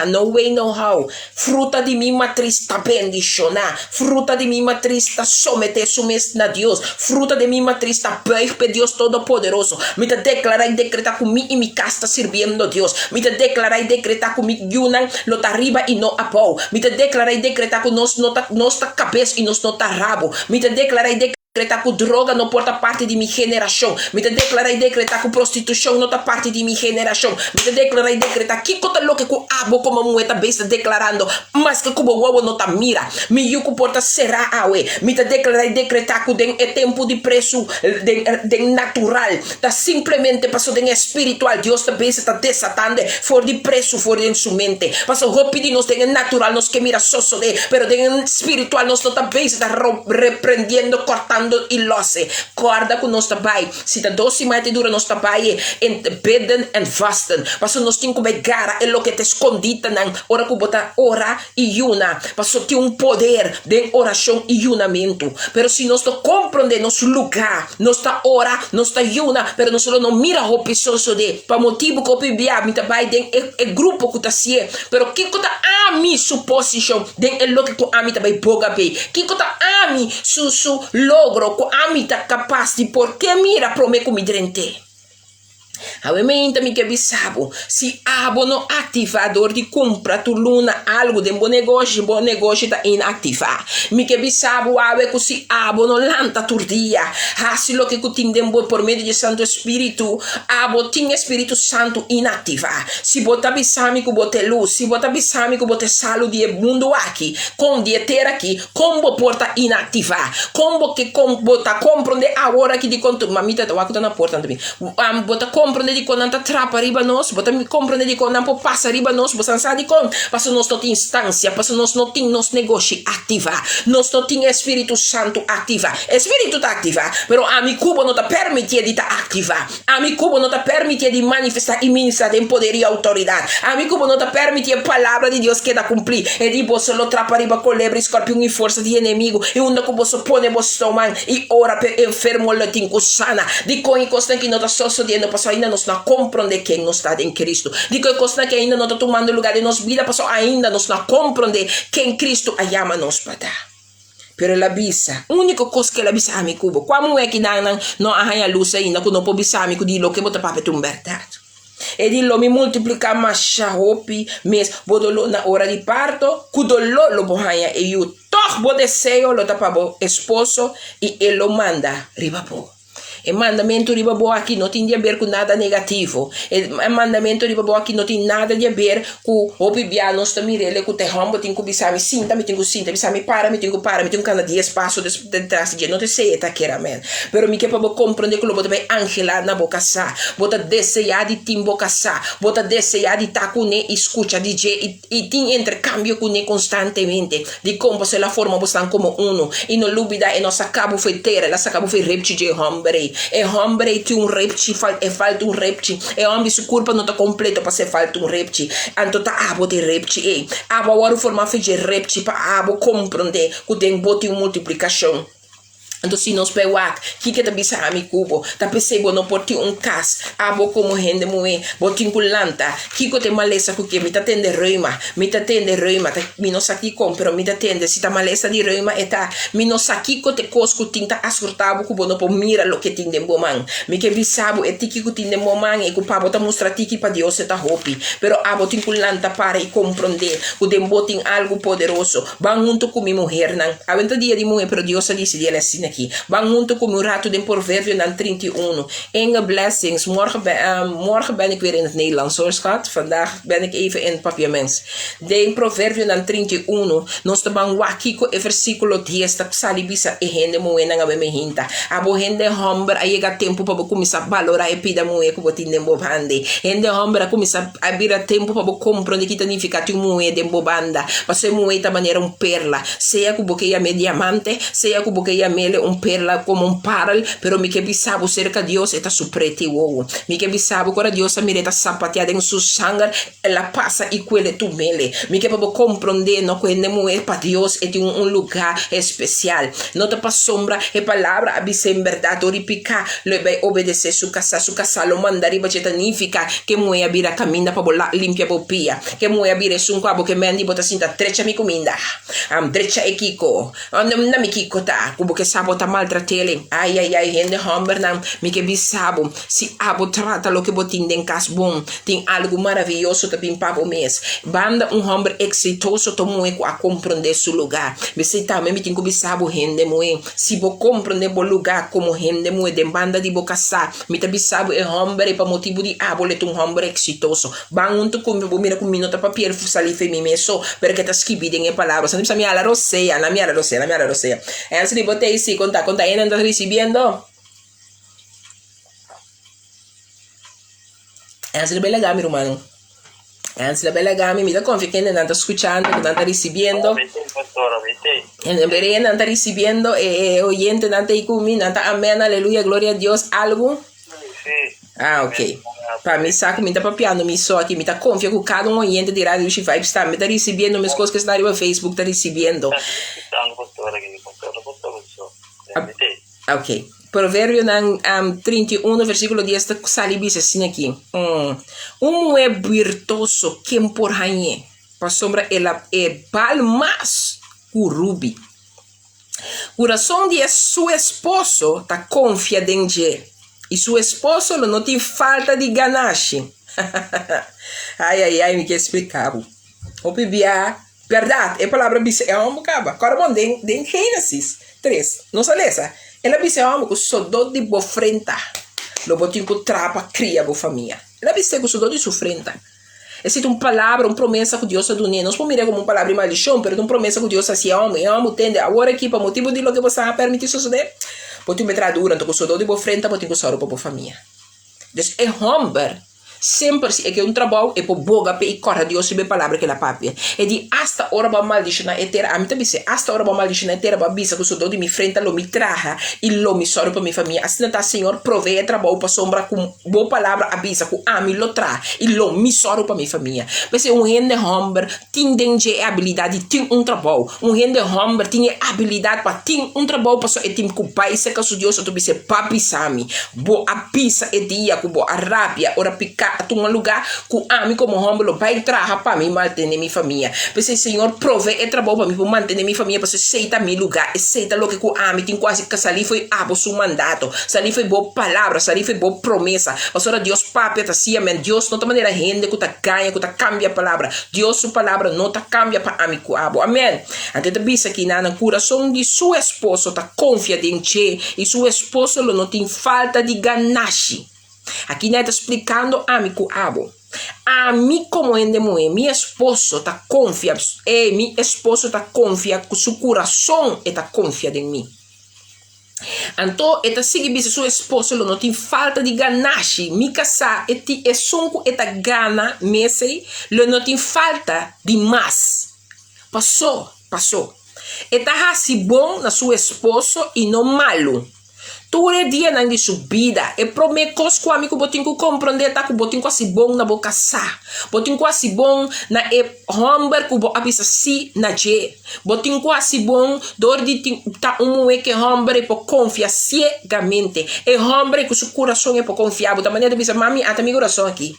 No way, no how. Fruta de minha matriz está bendicionar. Fruta de minha matriz está someter sua mês na Deus. Fruta de minha matriz está bem para Deus Todo-Poderoso. Me te declarar e decretar comigo e me casta servindo a Deus. Me te declarar e decretar comigo yunan lo tá arriba e não apau. Me te declarar e decretar com nós tá cabeça e nós não tá rabo. Me te declarar e decretar que droga não porta parte de minha geração. Me te declarar e decretar que prostituição não tá parte de minha geração. Me te declarar e decretar que cota louca que abo como moeda besta declarando, mas que como o não tá mira. Me yuco porta será awe. Me te declarar e decretar que den é tempo de preço de natural. Tá simplesmente passou de espiritual. Deus tá besta tá desatando for de preço for em sua mente. Passou rápido nós tem natural nós que mira só de, pero de espiritual nós não tá besta repreendendo, cortando e losse. Guarda com nós trabalho. Se tá 12 mais dura nós trabalho em beden and fasten. Passou nós tem que pegar é o que te escondita na hora que bota ora e yuna. Passou tem poder de oração e yunamento. Pero se nós não compreender nosso lugar, nós tá ora, nós tá yuna, pero nós não mira o pessoa de para motivo que o PBA me trabalho é grupo que tá se. Pero que tá a mi suposição de é o que a mi trabalho boga bem. Que tá a mi su logo ko amita capaz de porque mira prome com midrente. Avementa mi que bisabo se abo no ativador de compra tu luna algo de bom negócio tá inativar. Mi que bisabo ave que se abo no lanta turdia. Assim lo que cutimdembo por meio de Santo Espírito, abo tinha Espírito Santo inativar. Se bota bisami que bote luz, se bota bisami que bote salo de mundo aqui, com de ter aqui, combo porta inativar. Combo que bota compreender agora que de conto mamita tá aqui na porta também. Bota compreender de quando anta trapa riba nós, bota me compreender de quando não passa riba nós, você sabe de quando, passa nós não tem instância, passa nós não tem nos negócio ativar, nós não tem Espírito Santo ativar, Espírito tá ativar, pero a mi cubo não tá permitir de tá ativar, a mi cubo não tá permitir de manifestar e ministrar em poder e autoridade, a mi cubo não tá permitir a palavra de Deus que dá cumprir, e de você lo trapa riba com lebre, escorpião e força de inimigo, e onde que você põe você tomar e ora per enfermo lo tem sana, de com e costa que não tá só sodiando, passou ainda nos não compreender quem nós está em Cristo. Digo que que ainda não está tomando lugar de nossa vida, passou ainda nós não compreender quem Cristo ama nos para dar. Pero la bisa, única coisa que la bisa ami cubo, como é que não arranha luz ainda quando não pode bisa ami cubo, lo que bota para tum verdade. E di lo mi multiplica masha hopi mes bodolo na hora de parto, kudolo lo bohanya e you toch bo desejo lo tapa bo esposo e ele lo manda ribapo. E mandamento di babò aqui não tem a ver com nada negativo. E mandamento di babò aqui não tem nada a ver com o bibia nós também ele com terrombo tem que bisami sinta me tem que sinta bisami para me tem que cada dia espaço detrás de não te sei tá queira men. Pero me que para compreender que lo bota bem angela na boca sa, bota desejar de timbo casa, bota desejar de tá com ne escuta DJ e tem intercâmbio com ne constantemente. De como se la forma bostan como uno e não lubida e nossa cabo foi ter, ela cabo foi repti de hombre. E hombre tem repti falta repti e homem se culpa não tá completo para ser falta repti anto tá abo de repti e abo agora formar de repti para abo compreender que tem bote multiplicação. Então se nós pegamos que tá bisami cubo tá percebo não pode cas abo como rende moe botin culanta que te malesa que me tá tende reuma tá me não aqui com pero me tá tende se tá malesa de reuma e tá me não aqui te cosco tinta asurtabo cubo não po mira lo que tem de bomang me que bisabo e tiki que tem de bomang e cupa bota mostrar tiki para Deus tá hopi pero abo tin culanta para e compreender que tem botin algo poderoso van junto com minha mulher não aventa dia de mulher pero Deus disse ela assim aqui. Van junto com o rato de Provérbio dan 31. Inge blessings. Morgen ben ik weer in het Nederlands hoor schat. Vandaag ben ik even in papiaments. De Provérbio dan 31. Nos te bang wakiko e versículo 10. Tak salibisa e hende moe na ngabe me hinta. Abo hende hombre ayega tempo pa kumisa valora e pida moe ko botinde mbobande. Hende hombre kumisa abira tempo pa comprende que significa moe de mbobanda. Passe moe ta maneira perla. Seja ku bokeia me diamante, seja ku bokeia me ele perla como paral, pero mi que bisabo cerca Dios eta supreti wo. Mi que bisabo cora Dios mireta sapateada em su sangue, ela passa e quelle tu mele. Mi que pabo comprender no quende moe pa Dios et un lugar especial. No te pa sombra e palavra abise em verdade oripica, le vai obedecer su casa lo mandari ba cetanifica que moe abira caminha pa bola limpia bopia, que moe abire sun quabo que mendi bota sinta trecha mi cominda. Drecha e kiko. Na mi kiko ta, kubo que sabo ta maltratele. Ai hende homber nam mi que bisabo. Si abo trata lo que botin den cas bom, tem algo maravilhoso ta pim papo mes. Banda homem exitoso tomo a compreender su lugar. Você também me tem que bisabo hende moe. Se bo compreender bo lugar como hende moe de banda de boca sa, me ta bisabo e homem pa motivo de abole homem exitoso. Bangun tu come bo mira com minuto papier fusali femi meso, perché ta skibiden e palavras. Não precisa me ala rosea, la mia rosea. Antes de botei si conta ainda anda recibiendo. Antes de bella gami romano. Anzi, la bella gami mi da confia che non sta ascoltando, che non sta ricevendo. Non sta ricevendo e oyente non sta ikumi, non sta amen, alleluia, gloria a Dios, algo? Sì. Ah, ok. Pa mi sa che mi sta papiando, mi so che mi sta confia che cada un oyente di Radio Luci Vibes sta, mi sta ricevendo le cose che sta arrivando a Facebook, sta ricevendo. Ok. Provérbio 31, versículo 10, salibis assim aqui. É virtuoso que por rainha. Para sombra, ela é balmas curubi. Coração de seu esposo tá confiado em Deus. E seu esposo não tem falta de ganache. Ai, me quer explicar. O bibia, verdade, é palavra bice, é uma caba. Agora, bom, den Gênesis 3. Não se lesa. Ela disse que sodou de boa frente. Lo botin com trapa, cria boa família. Ela disse que sodou de sua frente. Existe uma palavra, uma promessa que Deus deu. Não se pode mirar como uma palavra de maldição, mas uma promessa que Deus fazia homem. Homem tende agora aqui, para motivo de lo que você permitir suceder. Botin me tradura, então que sodou de boa frente, botin com soro para boa família. Então, é homem. Sempre é que um trabalho é por boga para ir correr Deus sobre a palavra que ela papia. É de hasta hora para maldição na etera. A mim também se hasta hora para maldição na etera para bisa que o sou de me frente lo me traha e lo me soro para minha família. Assim não tá Senhor provee trabalho para sombra com boa palavra avisa com a mim lo tra e lo me soro para minha família. Mas é rende homem tem de habilidade tem trabalho. Rende homem tem habilidade para tem trabalho para só é tem com pai se que o Deus tu bise papi sami. Bo a pisa é dia com bo a rápia ora picar a um lugar com a mim como homem lo vai trabalhar para mim manter minha família. Porque o Senhor provee trabalho para mim para manter minha família para aceita meu lugar, aceita lo que com a mim tem quase que sali foi abo seu mandato, sali foi boa palavra, sali foi boa promessa. Mas ora Deus papi tá assim, amém. Deus não tá maneira rende que tá ganha, que tá cambia a palavra. Deus sua palavra não tá cambia para mim com abo, amém. Até te bisa que na coração de seu esposo tá confiado em ti e seu esposo não tem falta de ganache. Aqui nós está explicando a mim com abo. A mim como ende moe, meu esposo está confiado, meu esposo está confiado, com seu coração está confiado em mim. Então, está seguindo seu esposo não tem falta de ganache, me casar, é sonco, está gana, messe, não tem falta de mais. Passou. Está assim bom na seu esposo e não malo. Todo dia na sua vida é promessas que o amigo botin que compreender tá que botin quase bom na boca sa botin quase bom na homem que bo abisa si na je botin quase bom dor de tá que homem por confiar cegamente é homem que seu coração é por confiável da maneira de dizer mami até meu coração aqui.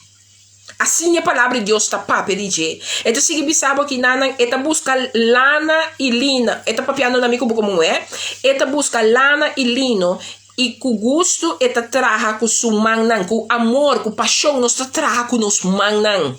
Assim a palavra de Deus está para pedir. Então, se você sabe que Nana está buscando lana e lino, está papiando na mico como é, está buscando lana e lino, e com gosto está traga com seu manang, com amor, com paixão, nós está traga com nos manang.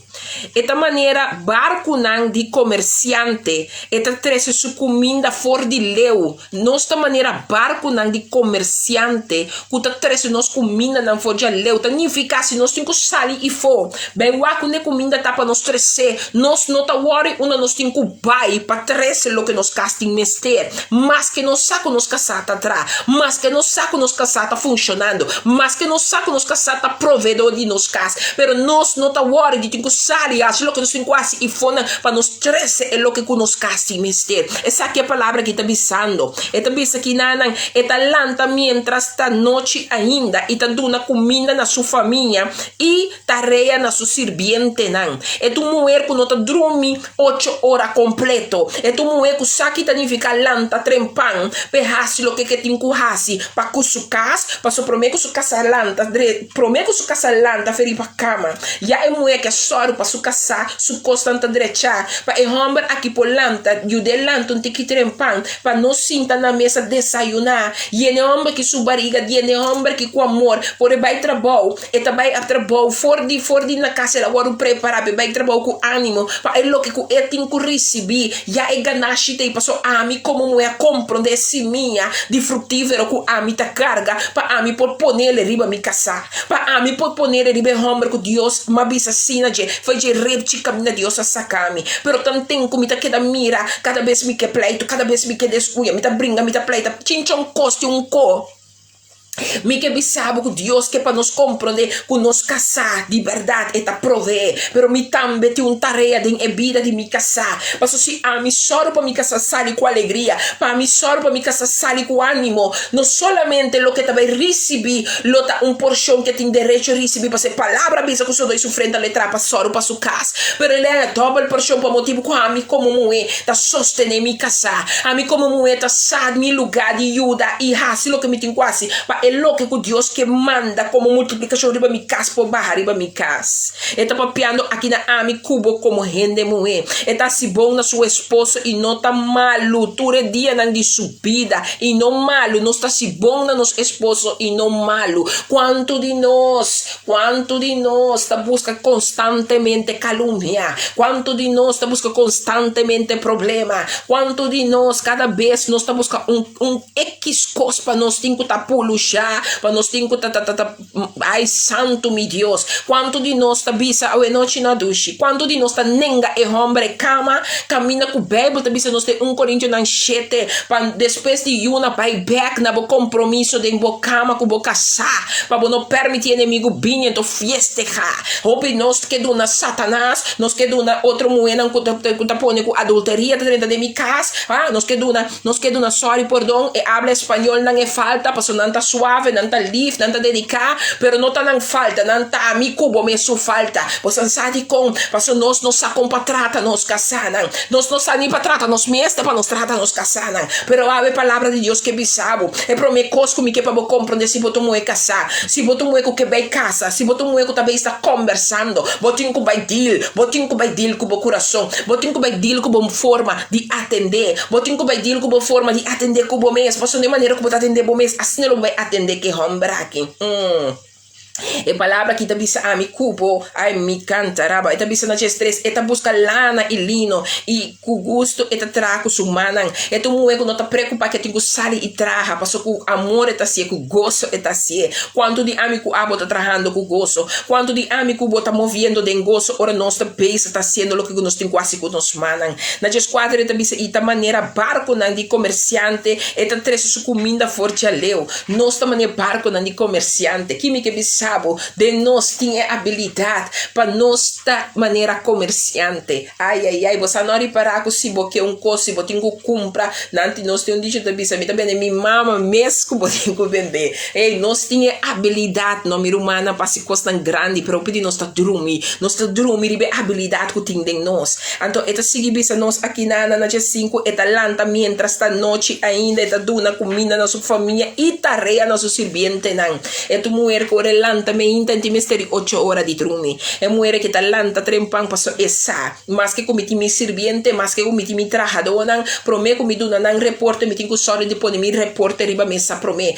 Esta maneira barco nan de comerciante, esta trece sua comida fora de leu. Nossa maneira barco nan de comerciante, que ta trece nos comida nan fora de leu. Significa se nós temos que sair e for. Bem, o que ne comida tá para nós crescer. Nós não tá worry, nós temos que buy para trece lo que nós casting mester. Mas que nós saco nos casata atrás, mas que nós saco nos nos casa tá funcionando, mas que nós sabe que nos casa tá provedor de nos casa, pero nós não tá worried de tinha sali, acho lo que nós tem quase e fona para nos trece é lo que nos casa mister. Essa aqui é a palavra que tá bisando. Eta bisa que nanang, eta lanta mientras tá noite ainda e tá dando comida na sua família e tarefa na sua sirviente nan. É tu mulher que não tá dormi 8 horas completo. É tu mulher que sabe que significa lanta trempan, perhasi lo que tem que hasi, pa kusukas, pa so prometo su casa lanta, prometo su casa lanta feri pa cama. Ya é mulher que é só para su casa, su constante direita, pa é homem aqui por lanta, yude lanta um tiki trempan, pa não sinta na mesa desayunar. E é homem que su barriga, e é homem que com amor, por vai trabalho, e também a trabalho, for di na casa, agora preparar, vai trabalho com ânimo, pa é lo que é tem que receber, ya é ganache te passo ami como mulher compro desse minha de frutífero com ami ta carga, pa ami por ponerle riba mi casa, pa ami por ponerle riba homem com Deus, ma bisa sina je, foi je repti caminha Deus a sacami, pero tanto como ta queda mira, cada vez me que pleito, cada vez me que descuia, me ta brinca, me ta pleita, chinchon coste co. Mi que bisabo que Deus que para nos compreender, que nos casar de verdade e ta prover, pero mi também tem tarefa de vida de mi casar, mas se a mi soro para mi casar sali com alegria, para mi soro para mi casar sali com ânimo, não solamente lo que também recebi, lo ta porção que tem direito a receber, para ser palavra bisa que eu dou sofrendo a letra para soro para sua casa, pero ele é double porção para motivo que a mi como mulher ta sostener mi casar, a mi como mulher ta sad mi lugar de ajuda e hasi lo que me tem quase, para lo que Deus que manda como multiplicação riba mi casa por barra riba mi casa. Eta papiando aqui na ami cubo como rende mulher. Eta se bom na sua esposo e não tá malo. Ture dia na de subida e não malo. Não está se bom na nosso esposo e não malo. Quanto de nós tá busca constantemente calúnia. Quanto de nós tá busca constantemente problema. Quanto de nós cada vez nós tá busca um X coisa para nós tem que tá puluxar. Para nós tem que ai santo mi Deus, quanto de nós tá bisa a noite na duche, quanto de nós tá nenga e homem cama, camina com o Bíblia, tá bisa nós tem 1 Coríntios 7, para depois de uma vai back na bo compromisso de bo cama com bo casar, para não permitir inimigo binha to festejar. Hope nós que do na Satanás, nós que do na outro moeda que tá pone com adulteria dentro de mi casa, nós que do na sorry perdão e habla espanhol não é falta, para não tá suave, não tá livre, não tá dedicar, pero não tá não falta, não tá mi cubo me su falta. Você sabe com, passo nós não sacam para trata nos casar, nós não sabe para trata nos mestre para nos trata nos casar, pero a palavra de Deus que bisabo, é promecos comigo que para compreender se botou moe casar, se botou moe que vai casa, se botou moe que também está conversando, botinho que vai deal com o coração, botinho que vai deal com a forma de atender, botinho que vai deal com a forma de atender com o mês, passo de maneira que você atender o mês, assim não vai atender que homem aqui. E palavra que tabisa a mi cubo, ai mi cantaraba, e tabisa na stress, e busca lana e lino, e com gusto, e traco sumanan, e tu muego não tá preocupado que tenho sali e traja, passou com amor, e tá se, com gozo, e tá se, quanto de amigo abo tá trajando com gozo, quanto de amigo bo tá movendo de gozo, ora nós tá pensa, tá sendo lo que nós tem quase com nos manan, na esquadra, e tabisa, e tá maneira barco nan de comerciante, e tá trece su comida forte a leu, nós tá maneira barco nan de comerciante, que me que bisa de nós tinha habilidade para nós da maneira comerciante. Ai, você não reparar que se você coisa, se você tem que comprar, nanti nós temos dicho da bisa, também minha mama mesmo você tem que vender. Ei, nós tinha habilidade, não me humana para se coisa tão grande, pero pedi nós tá dormir, ribe habilidade que tem de nós. Então, esta sigue bisa nós aqui na 5, eta lanta mientras esta noite ainda eta duna comida na sua família e tarefa na sua sirviente nan. Eta mulher que ora lanta me intenti misteri 8 horas di trumi e muere che talanta trempan passo essa mas che come ti mi sirviente mas che come ti mi trahadonan prome come duna nan report mi tingu solo di pone mi report riba messa prome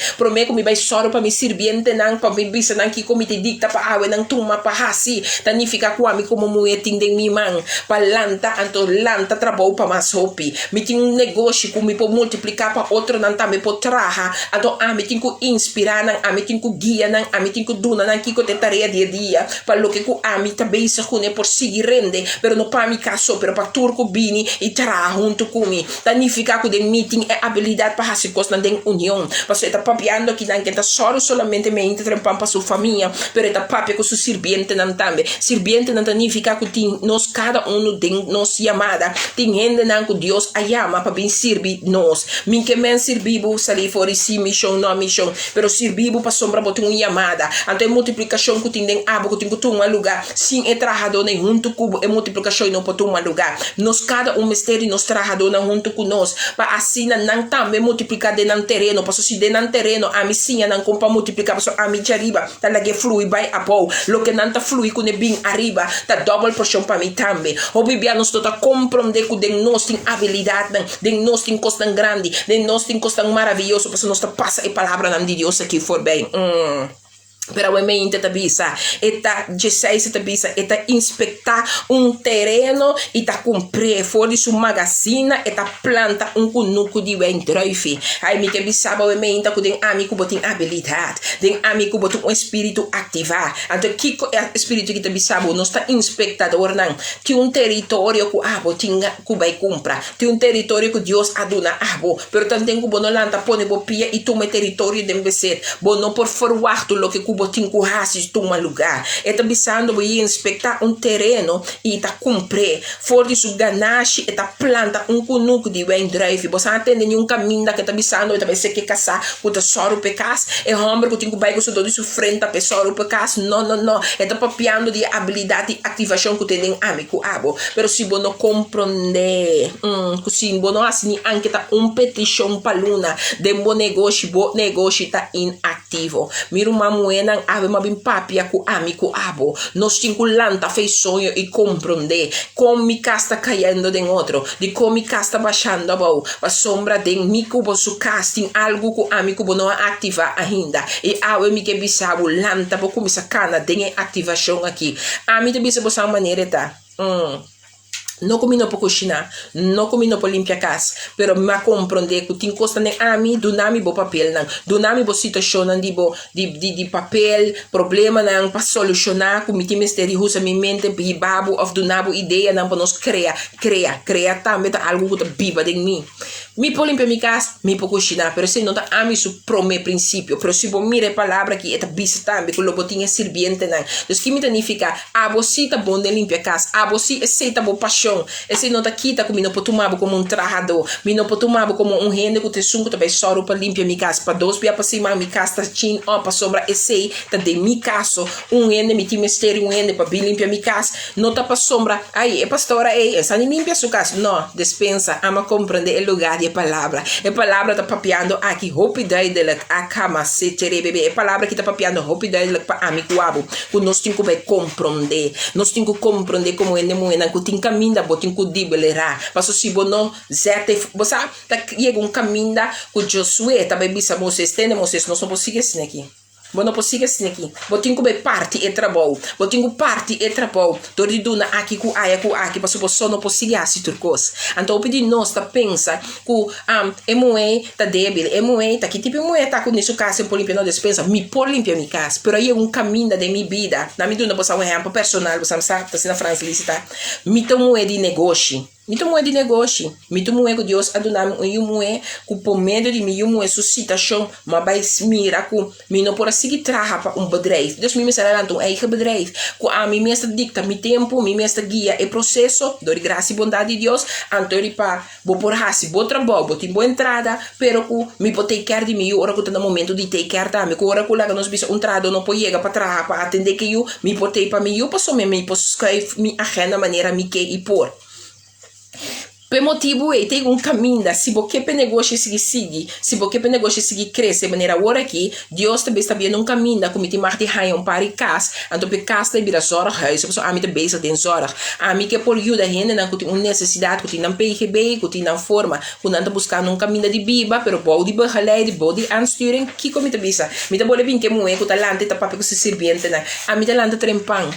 come vai solo pa mi sirviente nan pa mi bisa nan ki come ti dicta pa awe nan tuma pa hasi tanifica qua mi come muere tinde mi man pa lanta anto lanta trabo pa mas hopi mi tingu un negócio come po multiplicar pa outro nan ta me po traha anto a mi tingu inspirar nan a mi tingu guia nan a mi tingu duna nan kiko te tarea dia pa lo que ku ami ta beisa kune por sigi rende pero no pa mi caso pero pa turco bini e tra junto kumi tanifica ku den meeting e habilidade pa hasi costa den união passo eta papiando que nan kenta solo solamente me interrompan pa su família pero eta papia ku su sirviente nan tambe sirviente nan tanifica ku tin nos cada uno den nos chamada tin hende nan ku Dios a llama pa bin sirvi nos min que men sirvibu sali fori si mission no mission pero sirvibu pa sombra botin uma chamada ante multiplicação ku tin den abo ku tin ku tuma lugar sin e trajador nem junto ku e multiplicação no potuma lugar nos cada um mistério nos trajador nan junto ku nos pa assina nan tambe multiplicar de nan terreno passo si de nan terreno a mi sinha nan compa multiplicar passo a mi arriba ta lage flui by apo lo que nan ta flui ku ne bin arriba ta double portion pa mi tambe o bibia nos tota comprende ku den nos tin habilidade den nos tin costan grande den nos tin costan maravilhoso passo nos ta passa e palavra nan di Deus aqui for bem Pero a mente tabisa eta G6 tabisa eta inspectar terreno e ta comprar fora su magazina eta planta kunuku di wendruifi ai mi que bisaba a mente ku den amigo botin habilidade den amigo botin espírito ativar anto kiko espírito que tabisaba não está inspectador não que território ku botin ku vai comprar tem território que Deus aduna pero também ku bono lanta pone bo pia e toma território deve ser bono por forward lo que botin ku hasi toma lugar eta bisando bo inspectar terreno e ta compre fora su ganache eta planta kunuku di wendruifi bo sa atende um caminho que ta bisando eta se que caçar ku ta soro pecas e hombre ku tingu bai ku su do su frente pe soro pecas no eta papiando di habilidade ativação ku tenen amigo pero si bono comprende si bono asini anche ta petition paluna de bo negócio ta inativo miru mamuena ave mabim papia ku amigo nos tinculanta fez sonho e compreender como mi casa caindo de outro de como mi casa baixando a sombra de mi cubo su casting algo ku amigo não ativa ainda e ave mi que bisabo lanta bo como sacana de ativação aqui a mi de bisabo sa maneira tá não combino por cozinhar, não combino por limpar casa, pero me compreender que tem coisa nem a mim do nome bo papel não, do nome bo situação não de papel problema não para solucionar como tem mistério usa minha mente bibabo of do nabo ideia não para nos criar também tá algo que biba de mim, me por limpar minha casa, me por cozinhar, pero se não tá a mim su primeiro princípio, pero se bo mire palavra que é tá bisa também que lo botinha serviente não, então que me significa a você tá bom de limpar casa, a você é tá bo paixão esse não tá quita como não pode tomar como trajador me não pode tomar como rende que te sungo também só para limpar minha casa para dois para cima minha casa tá chin para sombra esse tá de minha casa rende me tem mistério rende para limpar minha casa não tá para sombra aí é pastora aí essa nem limpa sua casa não dispensa ama compreender o lugar de palavra tá papiando aqui hope dai dela a cama se tere bebê palavra que tá papiando hope dai dela para amigo abo que nós temos que compreender como é moena que tem caminho botin ku dibelera passo si bono zete bosa ta yego caminho ku Josué ta bisa Moses tene Moses não possível assim aqui bono possível assim aqui botin ku be parte e trabalho botin ku parte e trabalho tori duna aqui ku aqui passo boso não possível assim turcos então o pedi nós ta pensa ku emoe ta débil emoe ta que tipo emoe ta ku nisso casa por limpar não despensa me por limpar minha casa pero aí caminho de minha vida na minha duna bosa exemplo personal bosa sabe tá na França licita me tomo de negócio Mito moe de negócio, mito moe que Deus adunam um moe que por meio de mim moe suscitação, mas vai mira que me não pode seguir trabalhar para bedrijf. Deus me será um eigen bedrijf. Que a mim mesmo dicta mi tempo, mi mesmo guia e processo, dor graça e bondade de Deus, antori para bo por hasi, bo trabalho, bo tem boa entrada, pero que me pode take care de mim, ora que tá no momento de take care também, que ora que lá nós bisa entrada não pode chegar para trabalhar para atender que eu me pode para mim, eu posso me posso escrever mi agenda maneira me que e por per motivo e tem caminho se você per negócio seguir se você per negócio seguir crescer de maneira agora aqui Deus também está vendo caminho como te marca de um par de casa então per casa tem vira zorg huis so a mim te bezig den zorg a mim que por ajuda gente não tem necessidade que tem não PGB que tem não forma que não tá buscando caminho de biba pero body begeleid body aansturing que como te bisa me te bole que moe que talante tá papel que se serviente na a mim talante trempang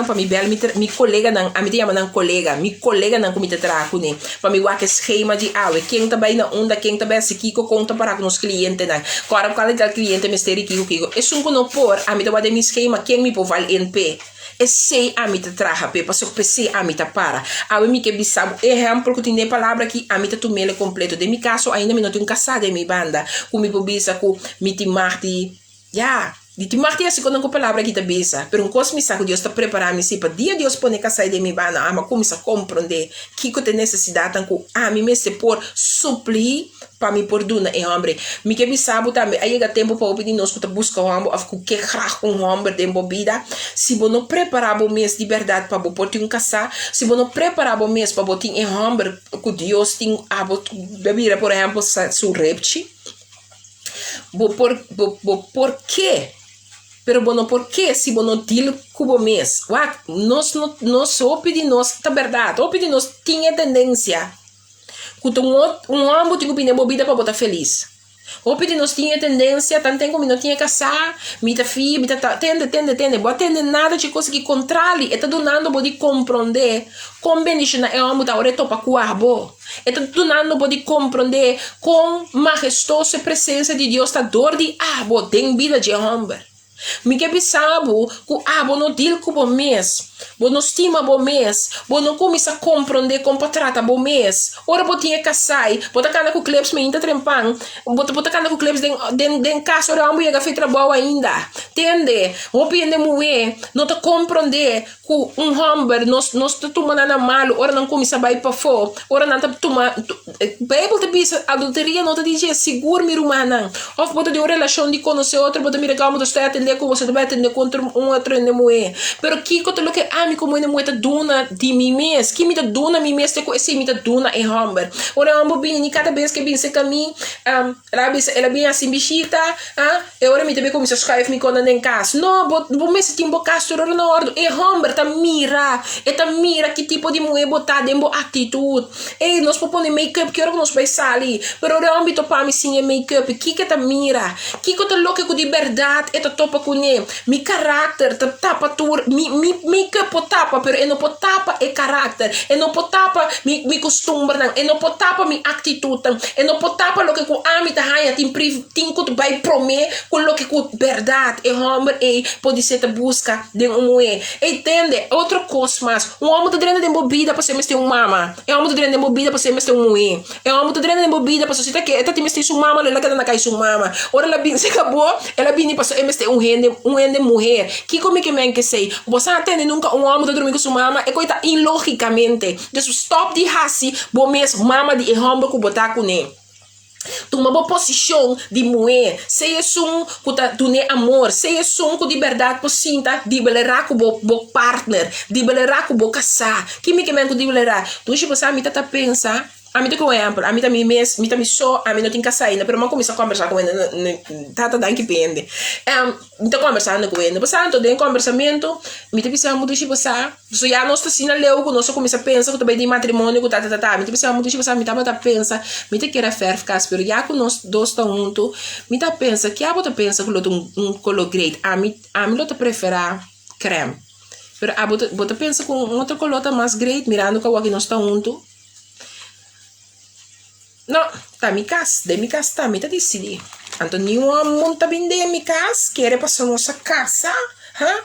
para me bel mi colega não a mim te chama não colega não como te para com para me que esquema de água quem também na onda quem também se kiko conta para com os clientes né agora qual é o cliente mistério kiko é um não por a mim tá de me esquema quem me pode valer NP é sei a mim tá traja pe passo que sei a mim tá para a mim que bisabo exemplo que tem palavra aqui a mim tá tu mele completo de mi caso ainda me não tenho casado em mi banda com mi pobisa com mi timarte já de timarte assim quando eu palavra aqui tá bisa pero um coisa me saco Deus tá preparando se para dia Deus pode casar de mi banda ama começa a compreender que tem necessidade com a mim me se por suplir para me por duna em homem me que bisabo também aí é tempo para pedir nós que tá busca homem of que crack com homem de vida se você não preparar o mês de verdade para você ter casar se você não preparar o mês para você ter em homem que Deus tem a bebida por exemplo su repti por quê pero bueno, por que se você não dil cubo mês? Nós opede nós tá verdade, opede nós tinha tendência. Quando um homem tem opinião bobida para botar feliz. Opede nós tinha tendência, tanto como não tinha casar, mita filha, mita tende, boa tende nada de coisa que controle, está donando pode compreender, combinação é homem da hora topa cuarbo. Está donando pode compreender com majestosa presença de Deus, tá dor de tem vida de homem. Me que bisabo que não deal com o mês, não estima o mês, não começa a compreender como trata o mês. Ora você tinha que sair, você cana com clips me ainda trempang, você cana com clips den casa ora ambu ia feita boa ainda. Entende? O pende moe, não te compreender que homem nós tá tomando na malo, ora não começa a vai para fora, ora não tá tomando. Bible te diz adulteria não te diz seguro mir humana. Of você de uma relação de conhecer outro, você mira como você atender com você vai atender contra outro em moe. Pero que quando lo que ami como em moe tá duna de mim mês, que me tá duna mim mês te com esse me tá duna em homem. Ora ambu bem ni cada vez que bem se caminho, ela bem assim bichita, e ora me também começa a escrever me quando em casa. Não, vou me sentir um castor ora na ordem. E homem tá mira que tipo de moe botar dentro atitude. E nós propõe make-up que ora nós vai sair, pero ora ambi topa me sim make-up, que tá mira, que tá louco com de verdade, e tá topa com mi caráter tapa tur mi que potapa pero não potapa e caráter e não potapa mi costumbre não e não potapa mi atitude e não potapa lo que com ami ta haya tim que vai promer com lo que com verdade e homem e pode ser ta busca de moe entende outra coisa mais homem tá dentro de bebida para ser mestre mama e homem tá dentro de bebida para ser mestre moe e homem tá dentro de bebida para ser que tá mestre su mama ela que na cai su mama ora ela bin se acabou ela bin para ser mestre ende mulher que como que me que sei você atende nunca homem tá dormindo com sua mama é coisa ilogicamente just stop de hasi bo mes mama de homem que botar com ele uma boa posição de mulher se é que tá dune amor se é que de verdade posinta de belerar com bo partner de belerar com bo casar que me de belerar tu se você me tá pensa a mim tô exemplo, a mim tá me só, a mim não tem que sair, pero eu começo a conversar com ele, tá dando que pende. Então conversando com ele, passando todo em conversamento, me tá pensando muito tipo sa, so já nós tá sina leu com nós começa a pensar que também de matrimônio com me tá pensando muito tipo sa, me tá pensa, me tá querer fazer ficar, pero já com nós dois tá junto, me tá pensa que a bota pensa que um color great, a mim lo tá preferar creme. Pero a bota pensa com outro color tá mais great, mirando que o que nós tá junto. Não, tá me casa, de me casa tá, me tá decidir. Então, nenhum monta bem de me casa, quer passar nossa casa,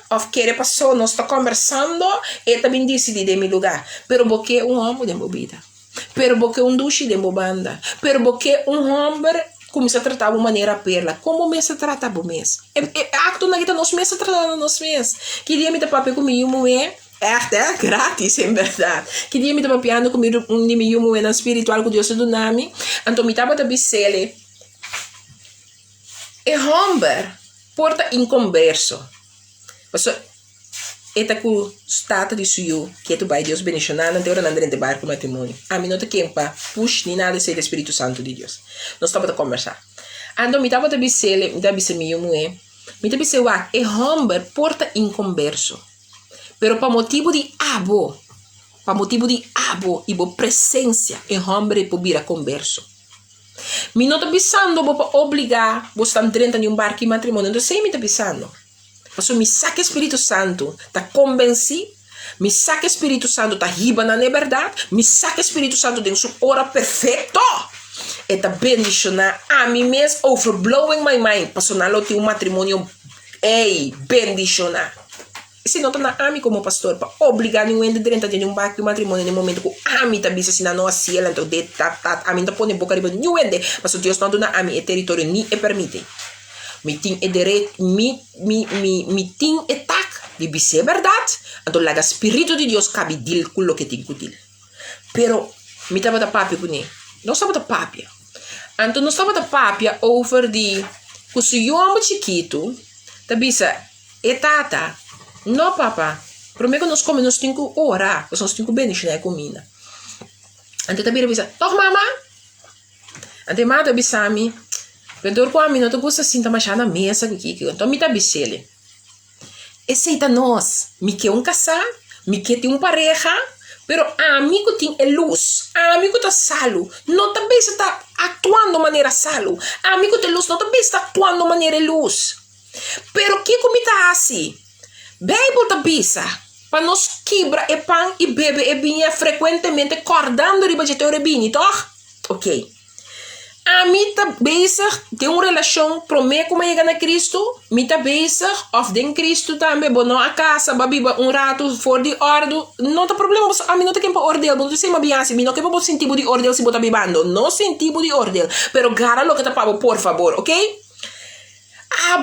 ou quer passar, nós tá conversando, e também decidir de meu lugar. Pero porque homem de bebida, pero porque duche de banda, pero porque homem começa a tratar de maneira perla, como me se trata o mês. Acto na guita nós mês tratando nós mês. Que dia me tá papel comigo, mulher. É grátis, em verdade. Que dia me estava piando comigo um nimigo na espiritual com Deus do nome. Então me estava a bisele. E homem porta inconverso. Mas eta ku stata di suyo que tu vai Deus bendicionar não tem hora andar de barco matrimônio. A mim não te quempa push ni nada ser Espírito Santo de Deus. Nós estava a conversar. Então me estava a bisele, me estava a bisele me estava a bisele e homem porta inconverso. Pero para motivo de abo e boa presença em homem por vir a converso. Me não está pensando para obrigar você a entrar em barco de matrimônio, não sei me está pensando. Mas me saca Espírito Santo, está convencido, Me saca Espírito Santo tá riba na verdade. Me saca Espírito Santo de sua hora perfeito. E tá bendicionar a mim mesmo, overblowing my mind. Personal tem matrimônio, bendicionar. E se não tá na ami como pastor, para obrigar ninguém de dentro de um barco de matrimônio no momento que a ami tá bisa se não assim, ela então de a mim tá pondo boca riba ninguém de, mas o Deus não dá a mim é território nem é permite. Me tem é direito, me tem é tac, de bisa é verdade. Então lá o Espírito de Deus cabe dil com o que tem que dil. Pero me tava da papi com ele. Não estava da papia. Então não estava da papia over de que se eu amo chiquito, tá bisa é tata. Não, papá. Primeiro nós comemos 5 horas. Nós 5 benes na comida. Ante também bisa, toh mama. Ante mata bisa mi. Quando com a mim não te gosta assim, tá machando na mesa aqui. Então me tá bisele. Aceita nós. Me quer casar, me quer ter pareja, pero amigo tem luz. Amigo tá salo. Não também está atuando de maneira salo. Amigo tem luz, não também está atuando de maneira luz. Pero que comida assim? Bible da bisa, para nós quebra e pão e bebe e vinha frequentemente acordando riba de teu bini, toh? Ok. A mim tá bisa tem uma relação promê como chega na Cristo, mim tá bisa of den Cristo também, bono a casa, babiba rato fora de ordem, não tá problema, a mim não tem que ordem, não sei mais bem assim, mim não quer sentido de ordem se botar bebendo, não sentido de ordem, pero gara lo que tá pavo, por favor, ok?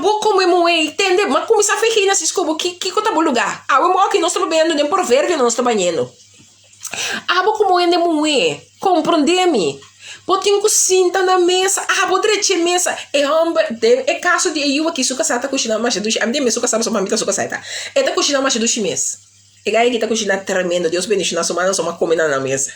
Bo como é entende? Mas como se a ferrina se escobo que tá bom lugar. O que nós estamos vendo nem por ver que nós estamos banhando. Bo como é moe, compreende-me? Botinho cinta na mesa, bodreche mesa. É caso de eu aqui suca sata cozinhar mais do a mim suca sabe só mamita suca sata. É da cozinhar mais do mês. É gai que tá cozinhando tremendo. Deus bendiga na semana só uma comida na mesa.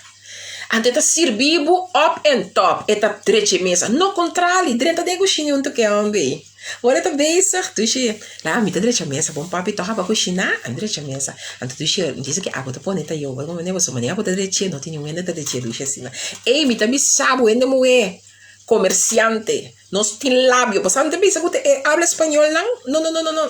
Ante tá servibo up and top. É tá treche mesa. No contrário, dentro da cozinha onde que homem. Ora tá bezig, dus je, lá, me tá direito a mesa, bom papi, toca para cozinhar, direito a mesa. Então, dus je, diz que água tá poneta eu, como nem você, mas água tá direito, não tem ninguém tá direito, dus assim. Ei, me tá bisabo, ainda moe, comerciante, nós tem lábio, passando também, sabe que habla espanhol não?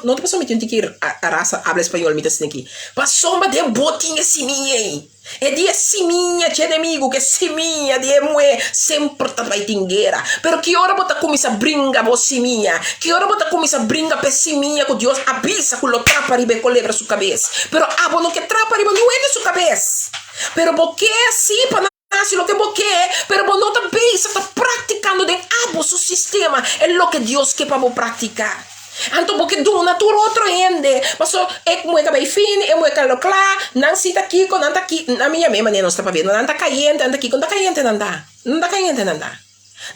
Não te passou me tem que ir a raça habla espanhol, me tá assim aqui. Passou uma de botinha assim minha. É de siminha, tinha inimigo que siminha de moe sempre tá vai tingueira. Pero que hora bota começa brinca você minha? Que hora bota começa brinca pessiminha com Deus avisa com o trapa ribe com lebra sua cabeça. Pero não que trapa ribe não é de sua cabeça. Pero porque assim para nascer lo que porque, pero não também está praticando de seu sistema é lo que Deus quer para praticar. Então, porque do natura outro ende, mas é como é que vai fim, é como é que lo claro, não se tá aqui, não tá aqui, na minha mesma não está para ver, não tá caiente, anda aqui, não tá caiente, não tá caiente, não tá.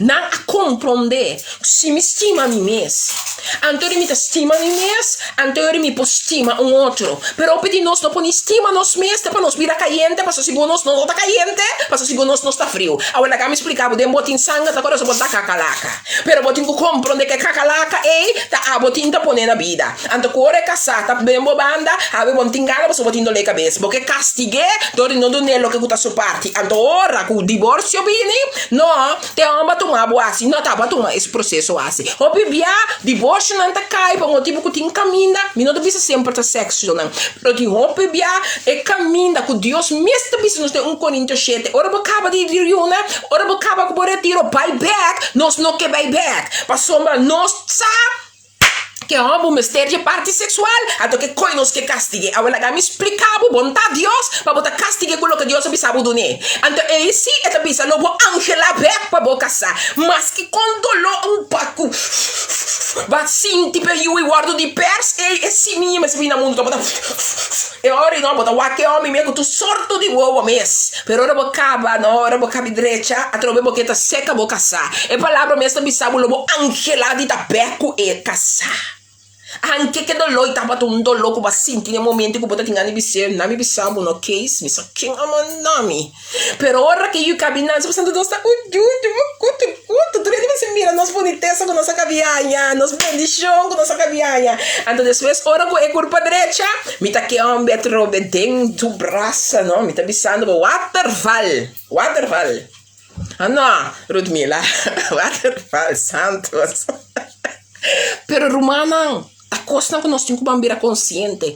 Não a compreender se me estima a mim mesmo. Então me estima a mim mesmo, então me estima um outro. Pero pedi nós não põe estima nós mesmos, para nós virar caliente, para se nós não está caliente, para se nós não está frio. Agora cá me explicava, de botin sangue, agora só botar cacalaca. Pero botin que compreender que cacalaca tá botin tá põe na vida. Então quando é casar, tá bem bobanda, ave botin gala, você botin dole cabeça, porque castigue, dori não do nelo que tá sua parte. Então ora com o divórcio bini, não, te amba tomar boa assim, não tá para tomar esse processo assim. O bebê divórcio não tá cai, para um tipo que tem caminha, me não deve sempre ter sexo não. Pero tem o bebê é caminha com Deus, mesmo deve nós tem 1 Coríntios 7. Ora acaba de reúna, ora acaba com retiro, buy back, nós não quer buy back. Para sombra nós que é um mistério de parte sexual, até que coinos que castigue. Agora que me explicava, vontade de Deus, para botar castigue com o que Deus sabe do né. Então, esse é a bisa, não vou angela back para botar casar, mas que quando lo pouco, vai sim, tipo, eu guardo de pers, esse minha, mas vem na mundo, botar, e ora não, botar, o que homem mesmo, tu sorto de uovo mês, pero ora vou caba, não, ora vou cabe direita, a trobe boqueta seca, vou casar. É palavra mesmo, bisa, vou angela de tabeco e casar. Anche che dolore tava un dolore come senti nei momenti che potete tingare bisser nami bisabo no case mi sa king amanami però ora che io camminando passando da sta tutto tu vedi se mira nos boniteza con nossa caviagna nos bendição com nossa caviagna então depois ora vou é curva direita mi ta che on betro dentro braça no mi ta bisando waterfall ah no Rudmila waterfall santos pero romana Tá costa que nós temos que bambira consciente.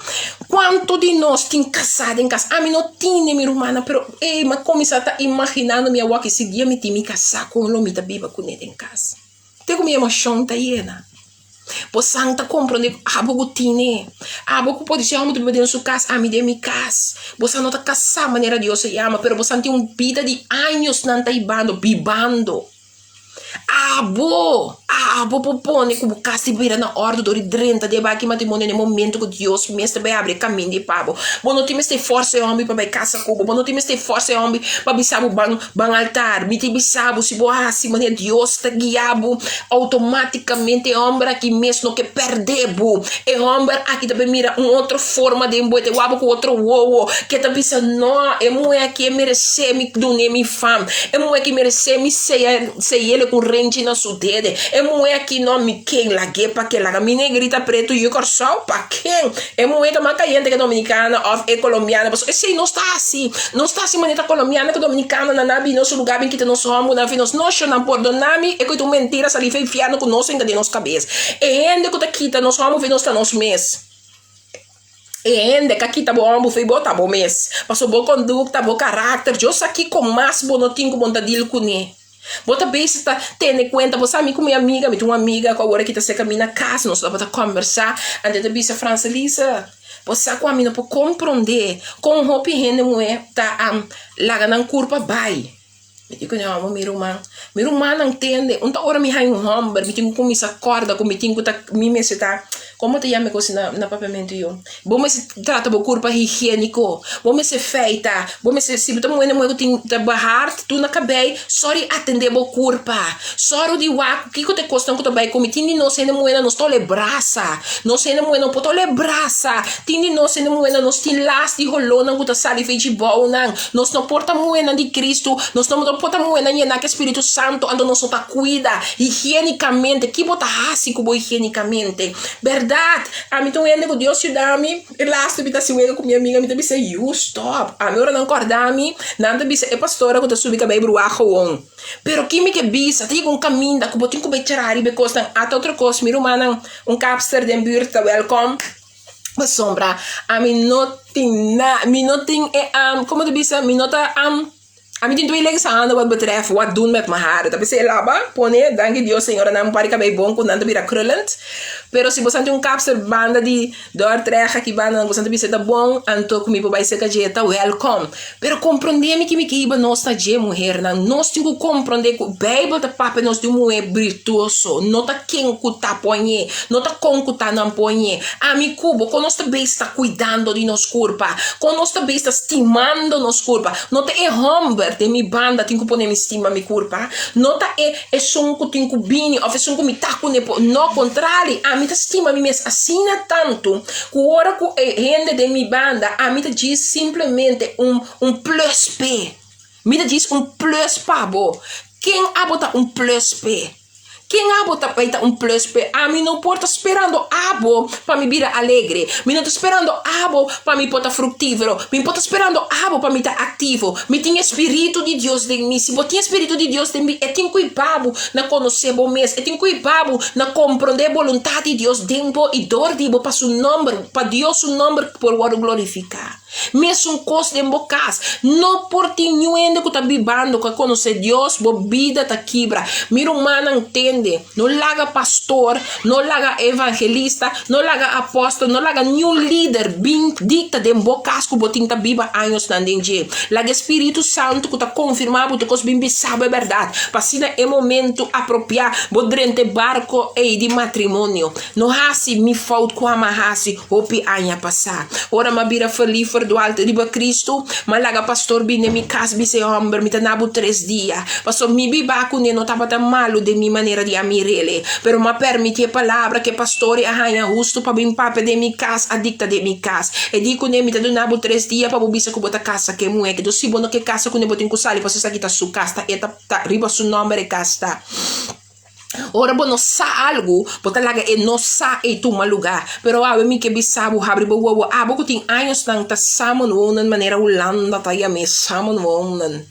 Quanto de nós tem casado em casa? A mim não tinha, minha irmã, pero mas começar a tá imaginando minha avó que esse dia me tinha me casar com o lomita biba com ele em casa. Tem como minha emoção tá iena. Por santa compreende abo tine. Abo que pode ser homem de na sua casa, a mim de minha casa. Você não tá casar maneira Deus se ama, pero você tem vida de anos não tá bibando. Abo popone que bucaste beira na ordem do ridrenta de baqui matrimônio no momento que Deus mestre vai abrir caminho de pabo. Bom não tem este força homem para casa cubo. Bom não tem este força homem para bisabo ban altar. Me tem bisabo se boa se maneira Deus te guiabo automaticamente homem aqui mesmo que perdebo. E homem aqui também mira outra forma de emboite o abo com outro uou que tá bisa não é mulher que merece me donar me fam. É mulher que merece me sei ele com rente na sua dedo. É mulher que não me quem la guepa que la minha grita preto e o coração para quem? É mulher que mais caiente que dominicana ou é colombiana. Mas esse não está assim maneira colombiana que dominicana na nabi nosso lugar em que nós somos na nós não perdonami e que tu mentira sali foi fiado com nós ainda de nossa cabeça. E ainda que tu quita nós somos nós tá nos mês. E ainda que aqui tá bom, foi bom tá bom mês. Passou boa conduta, bom caráter. Eu aqui com mais bom não tenho vontade com ele. Bota bem se tá tendo conta, você sabe com minha amiga, me tem uma amiga com a hora que tá se caminha na casa, nós vamos conversar, antes de bisa Francelisa, você sabe com a mina para compreender com roupa e rende mulher tá lá na curva vai. Me digo não, meu irmão não entende, uma hora me hai homem, me tenho como se acorda, como me tenho que tá me se tá como te chama coisa na papamento eu. Bom se trata do corpo higiênico. Bom se feita. Bom se tu mulher tem barrar tu na cabeça. Sorry atender o corpo. Sorry de waco que te costa que tu vai comer. Tini não sendo mulher não estou le braça. Não sendo mulher não poto le braça. Tini não sendo mulher não tem las de rolona que tu sali fez de bom não. Nós não porta mulher de Cristo. Nós não porta mulher nem na que Espírito Santo ando nós tá cuida higienicamente. Que bota assim como higienicamente. Verdade. A mim tô indo com Deus ajuda-me. E lá estou bita se com minha amiga, me tá disse you stop. A minha hora não acordar-me, nada disse é pastora que tá subindo cabelo bruaco on. Pero que me que bisa, tem um caminho da que botinho que tirar e because até outra coisa, meu irmão, capster de burta welcome. Mas sombra, a mim não tem como tu bisa, me nota a mim tem duas legislações wat betreft wat doen met mijn haren. Dat is laba, pone, dank Deus, Senhor, não pare cabelo bom quando anda vira krullend. Pero se você tem capster banda de dor trecha que banda, você tem tá bom, anto comigo vai ser cajeta, welcome. Pero compreender que me iba nós tá de mulher, nós temos que compreender que o Bíblia tá papa nós de mulher virtuoso, não tá quem que tá ponhe, não tá com que tá não ponhe. A mim cubo, quando nós também está cuidando de nos corpo, quando nós também está estimando nos corpo, não tá homem de mi banda tenho que pôr me estima mi curpa nota é som que tenho que bini ou é som que me taco no contrário a mim tá estima mi mes assina tanto que hora que rende de mi banda a mim tá diz simplesmente plus p me tá diz plus pabo quem abota plus p quem abo tá feita plus p a mim não porta esperando abo para me virar alegre me não tô esperando abo para me porta frutífero me porta esperando abo para me estar ativo me tem espírito de Deus em mim se botinha espírito de Deus em mim eu tenho cuidado na conhecer bom mês eu tenho cuidado na compreender a vontade de Deus dentro e dor de para seu nome para Deus o nome por o glorificar mesmo coisa de bocas não por ti ainda que tá bibando que conhecer Deus bo vida tá quebra meu irmão não entende não laga pastor, não laga evangelista, não laga apóstolo, não laga nenhum líder bem dicta de bocas que botinha tá biba anos na dentro. Laga Espírito Santo que tá confirmado que os bimbi sabe a verdade. Passina é momento apropriado, bodrente barco e de matrimônio. Não hasi me falta com a mahasi, hopi anya passar. Ora ma bira feliz do alto de Cristo, mas laga pastor bine mi casa bise homem, me tanabo 3 dias. Pastor mi biba com não tava tão malo de minha maneira de amirele, pero ma permite a palavra que pastore arranha justo para bem pape de mi casa, adicta de mi casa. E dico ne mi te donabo 3 dias para bobisa que bota casa que mué que do si bono que casa que ne botin kusali para se aqui su casa e tá riba su nome de casa. Ora bono sa algo, bota laga e no sa e tu lugar, pero a mi que bisabu habri bo wo abo que tem anos nang ta samon wonen maneira Holanda ta ya me samon wonen.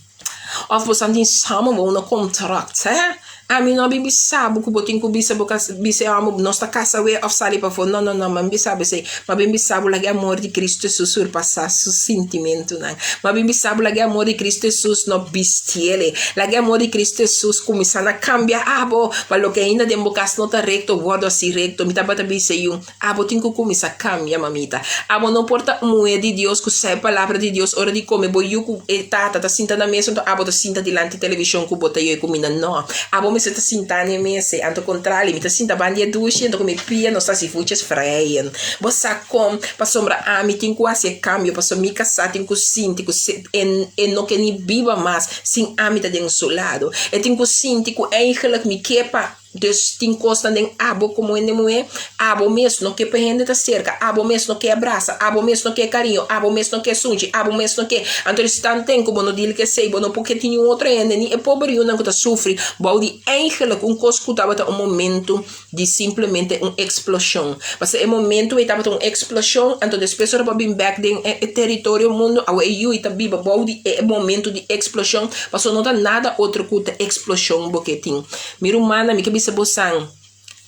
Of você tem samon wonen contract, hè? Ami no bibi sabu ku botin ku bisa boka bisa amo nossa casa we of sali pa fo. No, mas bibi sabu sei, mas bibi sabu lagi amor de Cristo Jesus surpassar su sentimento não. Mas bibi sabu lagi amor de Cristo Jesus no bistiele. Lagi amor de Cristo Jesus começando a cambiar abo, palo que ainda dem bocas nota recto, vodo assim recto, mita bata bisa yun. Abo tin ku começa a cambiar mamita. Abo não porta moe de Deus, ku sai palavra de Deus, hora de comer boiu ku tata sinta na mesa, então abo ta sinta dilante televisão ku bota eu comida no. Abo me se ta sinta ne mese, anto contrali, me ta sinta bandia dushi, anto come pia, no sta si fuches freien. Bossa com, pa sombra ami, tin ku asi cambio, pa so mi casa, tin ku sinti, ku en no que ni viva mais, sin ami ta den solado. E tin ku sinti, ku eigenlijk mi kepa, dus tin costa den abo como ende moe, abo mesmo no que prende ta cerca, abo mesmo no que abraça, abo mesmo no que carinho, abo mesmo no que sunge, abo mesmo no que, anto stan tem como no dile que sei, bono porque tinha outro ende, ni e pobre não que ta sofre, baudi eigenlijk coscutava ta momento de simplesmente explosão. Mas é momento e tava explosão, anto depois ora bim back den território mundo, awe you ita biba baudi é momento de explosão, mas não tá nada outro que explosão boquetim. Mira humana, mi que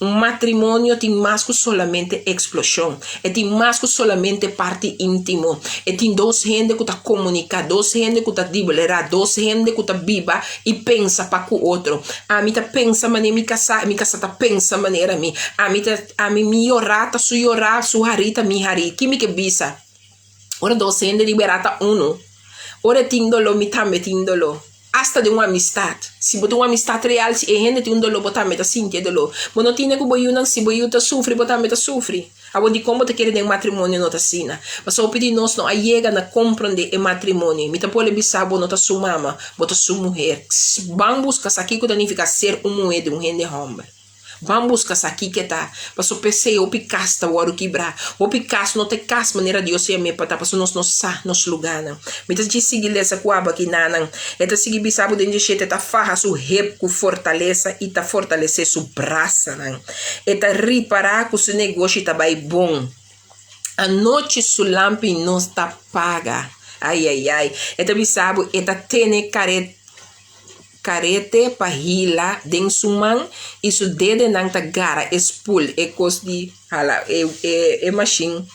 matrimônio tem mais que solamente explosão, e tem mais que solamente parte íntimo, e tem duas gente que está comunicando, duas gente que está liberar, duas gente que está viva e pensa para o outro. A mim tá pensa maneira mi casa tá pensa maneira mi, a mim mi orata su orar su harita mi hari, que me que bisa. Ora duas gente liberata uno, ora tindolo mi tambe tindolo. Hasta de uma amistad. Se botar uma amistad real, se a gente tem dolo, botar meta sentir dolo. Mas não tinha que boiu não, se boiu tá sofre, botar meta sofre. Abo de como te querer de matrimônio não tá sina. Mas só pedir nós não chega na compreender o matrimônio. Mita pole bisabo não tá sua mama, bota sua mulher. Vamos buscar aqui que significa ser mulher de gente homem. Vamos buscar aqui que tá. Passo pensei o picasta o aro quebrar. O picasta não te cas maneira de você me para passo nos lugar não. Mitas de seguir essa coaba aqui não. Eta seguir bisabo de jeito tá farra su rep com fortaleza e tá fortalecer su braça não. Eta reparar que o negócio tá bem bom. A noite su lampa não está paga. Ai. Eta bisabo eta tene carete pahila den suman e su dede nang tagara espul e cos di hala e machine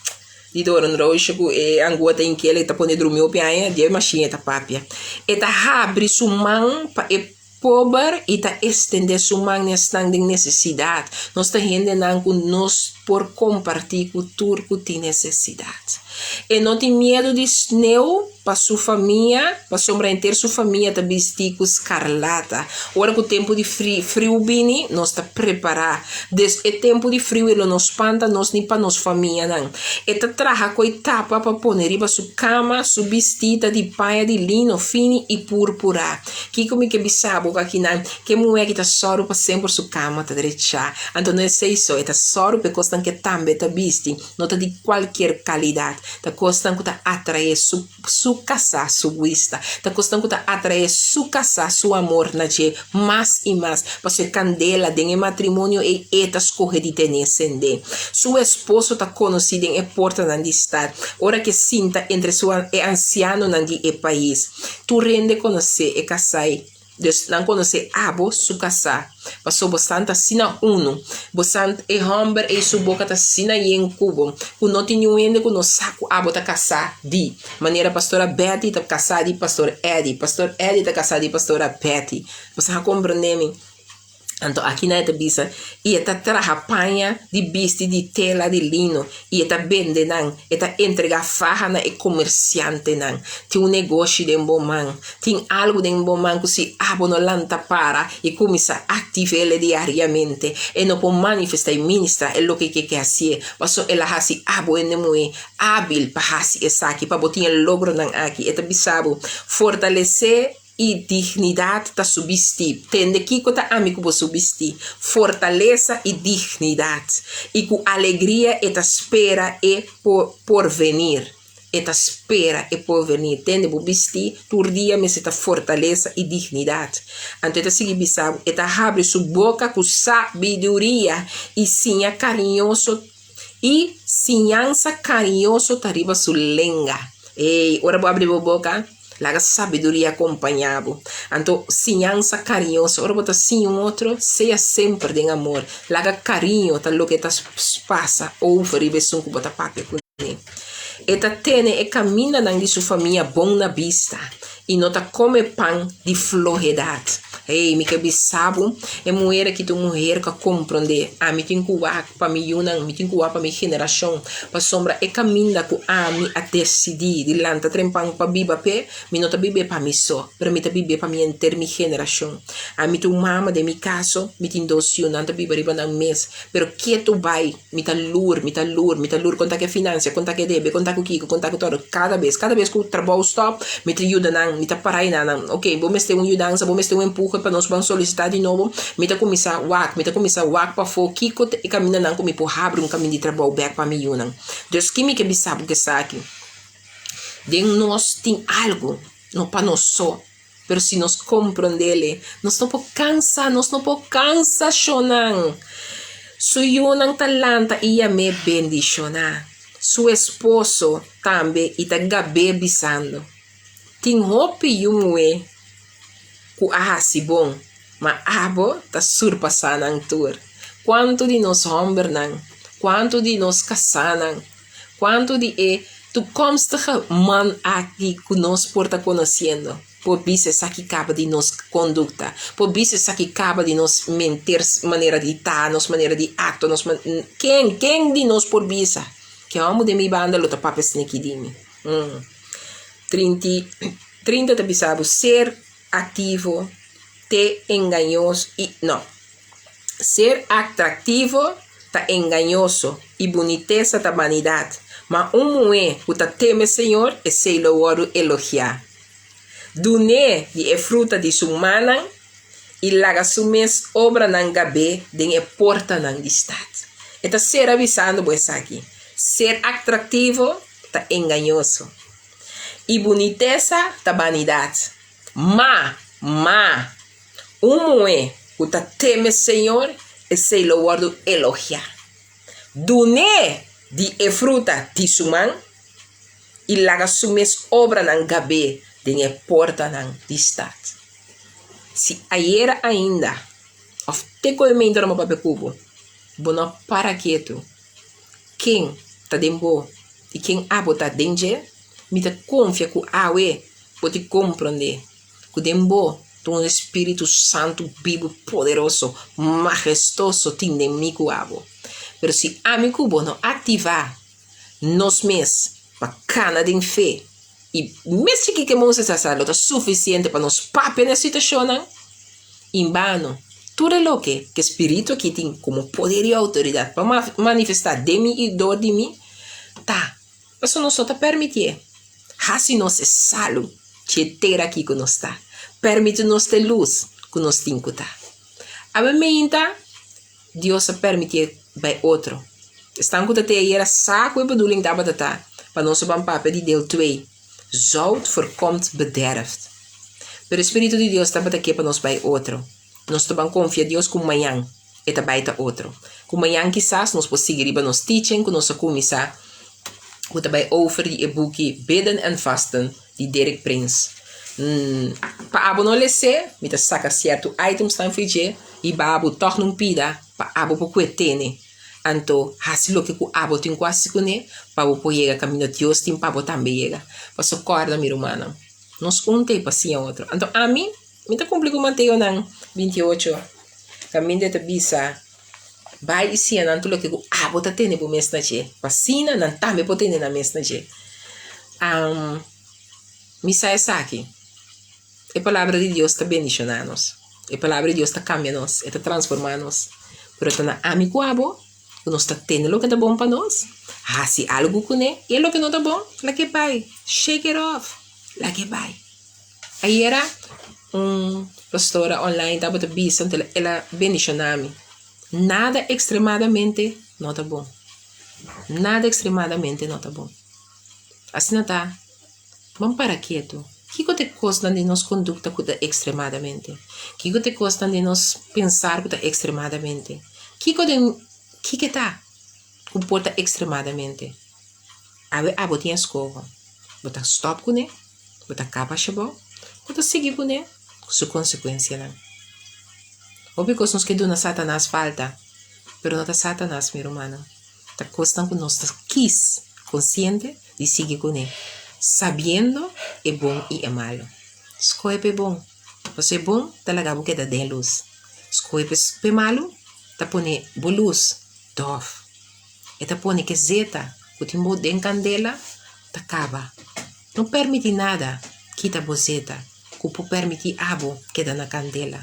di doron roche ku e angota in kele ta pone drumio piaia di machine ta papia e ta habri suman pa e pober e ta estender suman nestang de necessidade nós ta rende nang ku nos por compartir cultura que tem necessidade e não tem medo de sneu para sua família, para sombra inteira sua família tá vestir com escarlata. Ora que o tempo de frio bini, nós tá preparar. Des é tempo de frio ele nos espanta nós nem para nos família não. E tá traja coi tapa para pôr riba sua cama, sua vestida de paia de lino fino e púrpura. Que como que bisabo aqui não, que mulher que tá soro para sempre sua cama tá direita. Então não sei só, tá soro porque costan que também tá vesti, não tá de qualquer qualidade. Tá costan que tá atrair su casa, su vista. Tá costan que tá atrair su casa, su amor na je mais e mais. Para ser candela de matrimônio e eta escorre de ter acender. Su esposo tá conhecido em porta de estar. Ora que sinta entre sua e anciano nandi e país. Tu rende conhecer e casai. Dus não conhecer abo su casa. Passou bastante sina uno. Bastante e homem e su boca ta sina e em cubo. Que não tinha ainda que no saco abo ta casa di. Maneira pastora Betty ta casa di pastor Eddie. Pastor Eddie ta casa di pastora Betty. Você já compreende? Então aqui na eta bisa e eta traja panha de biste de tela de lino e eta vende nan eta entrega farra na e comerciante nan tem negócio de bom man tem algo de bom man que se abono lanta para e começa a ativar ele diariamente e não pode manifestar e ministrar é o que assim mas ela hasi abo ene muy hábil para hasi essa aqui para botar o logro nan aqui eta bisabo fortalecer e dignidade tá subsistir. Tende que tá amigo vou subsistir. Fortaleza e dignidade. E com alegria e tá espera e por venir. E tá espera e por venir. Tende vou vestir. Tur dia me se tá fortaleza e dignidade. Então tá seguir bisabo. E tá abre sua boca com sabedoria. E sinha carinhoso. E sinhança carinhoso tá riba sua lenga. Ei, ora vou abrir a boca. Laga sabedoria acompanhado. Então, sinhança carinhosa. Ora, bota sim um outro, seja sempre de amor. Laga carinho, tá lo que tá passa. Ou faribe sunco bota papi com ele. Eta tene e caminha na sua família bom na vista. E nota come pão de floridade. Ei, me que bisabo, é mulher que tu mulher que compreende. A me tem cuar para me unam, me tem cuar para minha geração. Para sombra e caminha com a me a decidir. De lanta trempang para biba pe, me nota bibe para mim só. Para me ta bibe para minha inter minha geração. A me tu mama de mi caso, me tem docio, nanta biba riba na mês. Pero que tu vai, me ta lur, conta que financia, conta que debe, conta que kiko, conta que todo. Cada vez que o trabalho stop, me te ajuda não, me ta parai não. Ok, vou ter ajudança, vou ter empurro para nós vamos solicitar de novo. Me ta começar wak para for kiko e caminha não comigo por abrir caminho de trabalho back para mim não. Deus que me que sabe que está aqui. De nós tem algo, não para nós só. Pero se nós compreendele, nós não podemos cansar, chonan. Suyo ng talanta ia me bendicionar. Su esposo também ita gabe bisando. Ting hopi yung we ku si bom, ma abo ta surpasan ang tour. Quanto de nós homem nang, quanto de nós casanan, quanto de tu constas man aqui que nós porta conhecendo. Por isso aqui acaba de nos conduta, por isso aqui acaba de nos mentir, maneira de estar, nos maneira de acto, nos quem de nós por bisa, que amo de mi banda luta papes aqui de mim. 30 te bisabo ser ativo, te engañoso e não, ser atrativo tá engañoso e boniteza tá vanidade, mas mulher que tá teme Senhor e sei louvado elogiar. Dune di e fruta di sumana e laga sumes obra nang gabe den e porta nang di stat. Eta ser avisando pues aqui. Ser atrativo ta engañoso. E boniteza ta vanidade. Ma mulher que ta teme Senhor e sei louvado elogiar. Dune di e fruta di suman e laga sumes obra nang gabe den e porta ng distat. Si ayer ainda, of te koemento na mapapakubo, bono para quieto, quem ta dembo, e quem abo ta denje, me ta confia ku awe, pode compreender, ku dembo, tu Espírito Santo, vivo, poderoso, majestoso, tinde mi ku abo. Pero si amigo bono ativar, nos mes, bacana den fé, e mesmo que Moisés está suficiente para nos papel na situação, em vano, tudo o que o Espírito aqui tem como poder e autoridade para manifestar de mim e dor de mim, tá, mas não só te permitir, assim nós é salvo, te ter aqui que nós está, permite-nos ter luz que nós temos que estar. A mim, Deus permitir para outro. Estão com te aí era saco e bedoeling dat batata, para nós van papel de deel 2. Zout voorkomt bederft. Pero o Espírito de Deus está aqui para nós bij outro. Nós também confia em Deus com manhã e também está outro. Com manhã quizás nós podemos seguir para nos teaching, com nossa comissão, que também over die boekje Bidden en Vasten, de Derek Prince. Para abo não lezer, me tá saca certo items tan fije e babo toch não pida para abo por cuetene. Anto, hasilo que o abo tem quase com ne, para o poiega caminho de Deus tem para também chega. Para socorrer minha irmã. Nós tem paciência outro. Anto, a mim, me tá complicado manter o 28. Caminho de bisa. Vai e se ananto lo que o abo tá tendo por mês na je. Vacina não tá me potendo na mês na je. Misa essa aqui. A palavra de Deus está bendicionando-nos. A palavra de Deus está cambiando-nos, está transformando-nos. Pero está na amigo abo. Nós está tendo o que é bom para nós. Se algo com ele, e o que não está bom, lá que vai. Shake it off. Lá que vai. Aí era pastora online, estava dizendo, ela bendicionava-me. Nada extremadamente não está bom. Nada extremadamente não está bom. Assim não está. Vamos para quieto. O que te custa de nos conduta que está extremadamente? O que te custa de nos pensar que está extremadamente? O que está? Comporta extremadamente. A botinha escova. Botar stop com ele. Kuta capa chabo, kuta seguir com né, sua consequência não. Ou porque nós que dona Satanás falta, pero não tá Satanás, meu humano. Tá costan que nós tá quis, consciente de seguir com ele, sabendo é bom e é malo. Escolhe é bom, você é bom, tá lagabo que dá de luz. Escolhe é malo, tá pone boa luz, dof. E tá pone que zeta, o timbo de candela, tá acaba. Não permite nada, quita bozeta, cupo permite abo que dá na candela.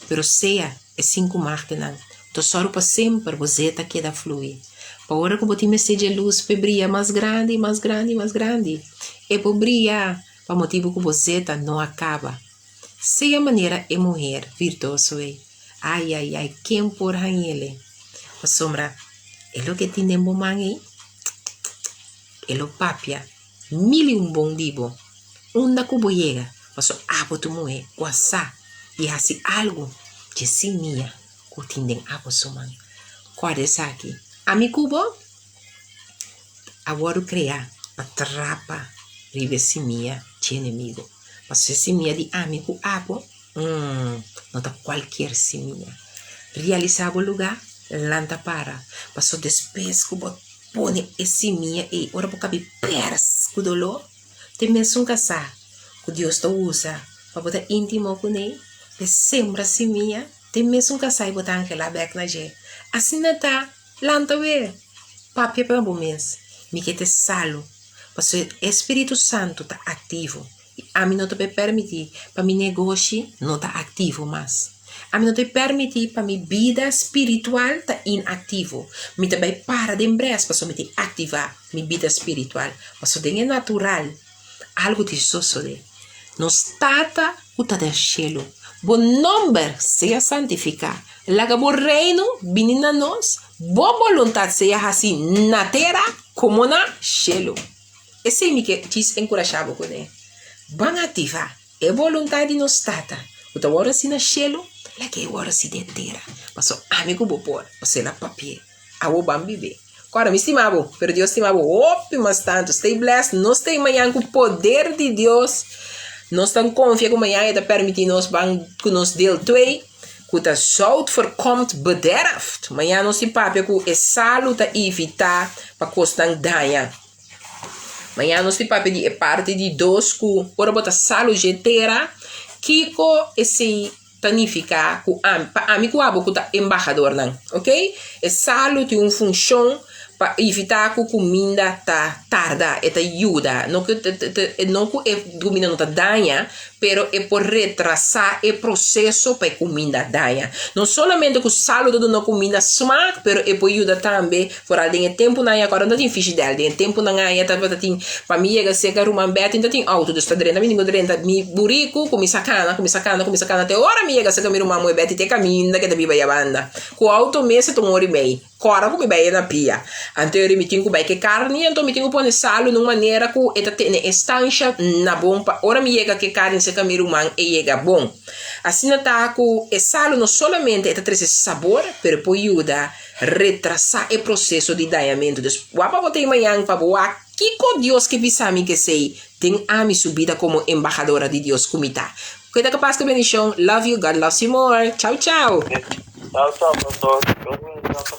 Pero seja é 5 martenan, to soro para sempre bozeta que dá flui. Para hora que botim seja luz, para brilhar mais grande, mais grande, mais grande. E para brilhar, para motivo que bozeta não acaba. Seja maneira é mulher virtuoso é. Ai, ai, ai, quem por ele? A sombra, é o que tem de bom mangue? É o papia, 1000 bom dibo. Onda que boiega, passo abo tu moe, guaçá, e assim algo de si minha, que tem de abo suman. Qual é aqui? A mi cubo, agora criar, atrapa, rive si minha, de inimigo. Mas se minha de amigo abo, não tá qualquer si minha. Realizar o lugar, lanta para, passou despes que pone esse minha e ora por cabe pers, que dolor, tem mesmo casar, que Deus te usa, para botar íntimo com ele, e sembra si minha, tem mesmo casar e botar aquela beca na gente. Assim não tá, lanta ver, papi para bom mês, me que te salo, mas o Espírito Santo tá ativo, e a mim não te permitir, para mi negócio não tá ativo mais. A mim não te permitir para minha vida espiritual tá inativo. Me também para de empresa para me ativar minha vida espiritual. Mas o é natural. Algo de de. Nos tata o tá del cielo. Bom nome seja santificado. Laga bom reino vini na nós. Boa vontade seja assim na terra como na cielo. Esse é o que diz encorajado com ele. Van ativar. É vontade nos tata. O tá agora assim na cielo. La que agora se detera. Passou amigo bopor, você na papel. Abo bambi be. Agora me estimavo, pero Deus estimavo. Mas tanto, stay blessed. Nós tem manhã com o poder de Deus. Nós estamos confiando que manhã está permitindo nós que nos deel 2. Que o zout voorkomt bederf. Manhã nós tem papel que é salo tá evitar para costar danha. Manhã nós tem papel de parte de 2 que ora botar salo jetera. Kiko esse planificar com amigo abo que tá embaixador não, ok? E salo tem função para evitar que a comida tá tarda e tá ajuda, não que a comida não tá danha, pero é por retrasar o processo para a comida danha. Não somente que o salo dá uma comida smack, pero é por ajudar também, por alguém tempo na agora não tem ficha dela, tem tempo na ganha, tá tem família que se quer uma beta, então tem auto dos padrinhos, também ninguém drenta mi burico, come sacana até hora minha que se quer uma moe beta te caminha que deve vai a banda. Com auto mesa tu mori bem. Cora come vai na pia. Anterior me tinha que carne, então me tinha que pôr salo numa maneira que eta tem estancha na bomba. Ora me chega que carne se camira humano e chega bom. Assim tá com o salo não somente eta traz sabor, pero pode ajudar retrasar o processo de danhamento. Wapa botei manhã para boa. Que com Deus que pisami que sei tem a minha subida como embajadora de Deus comita. Cuida capaz que bendição. Love you, God loves you more. Tchau, tchau. Tchau, pastor.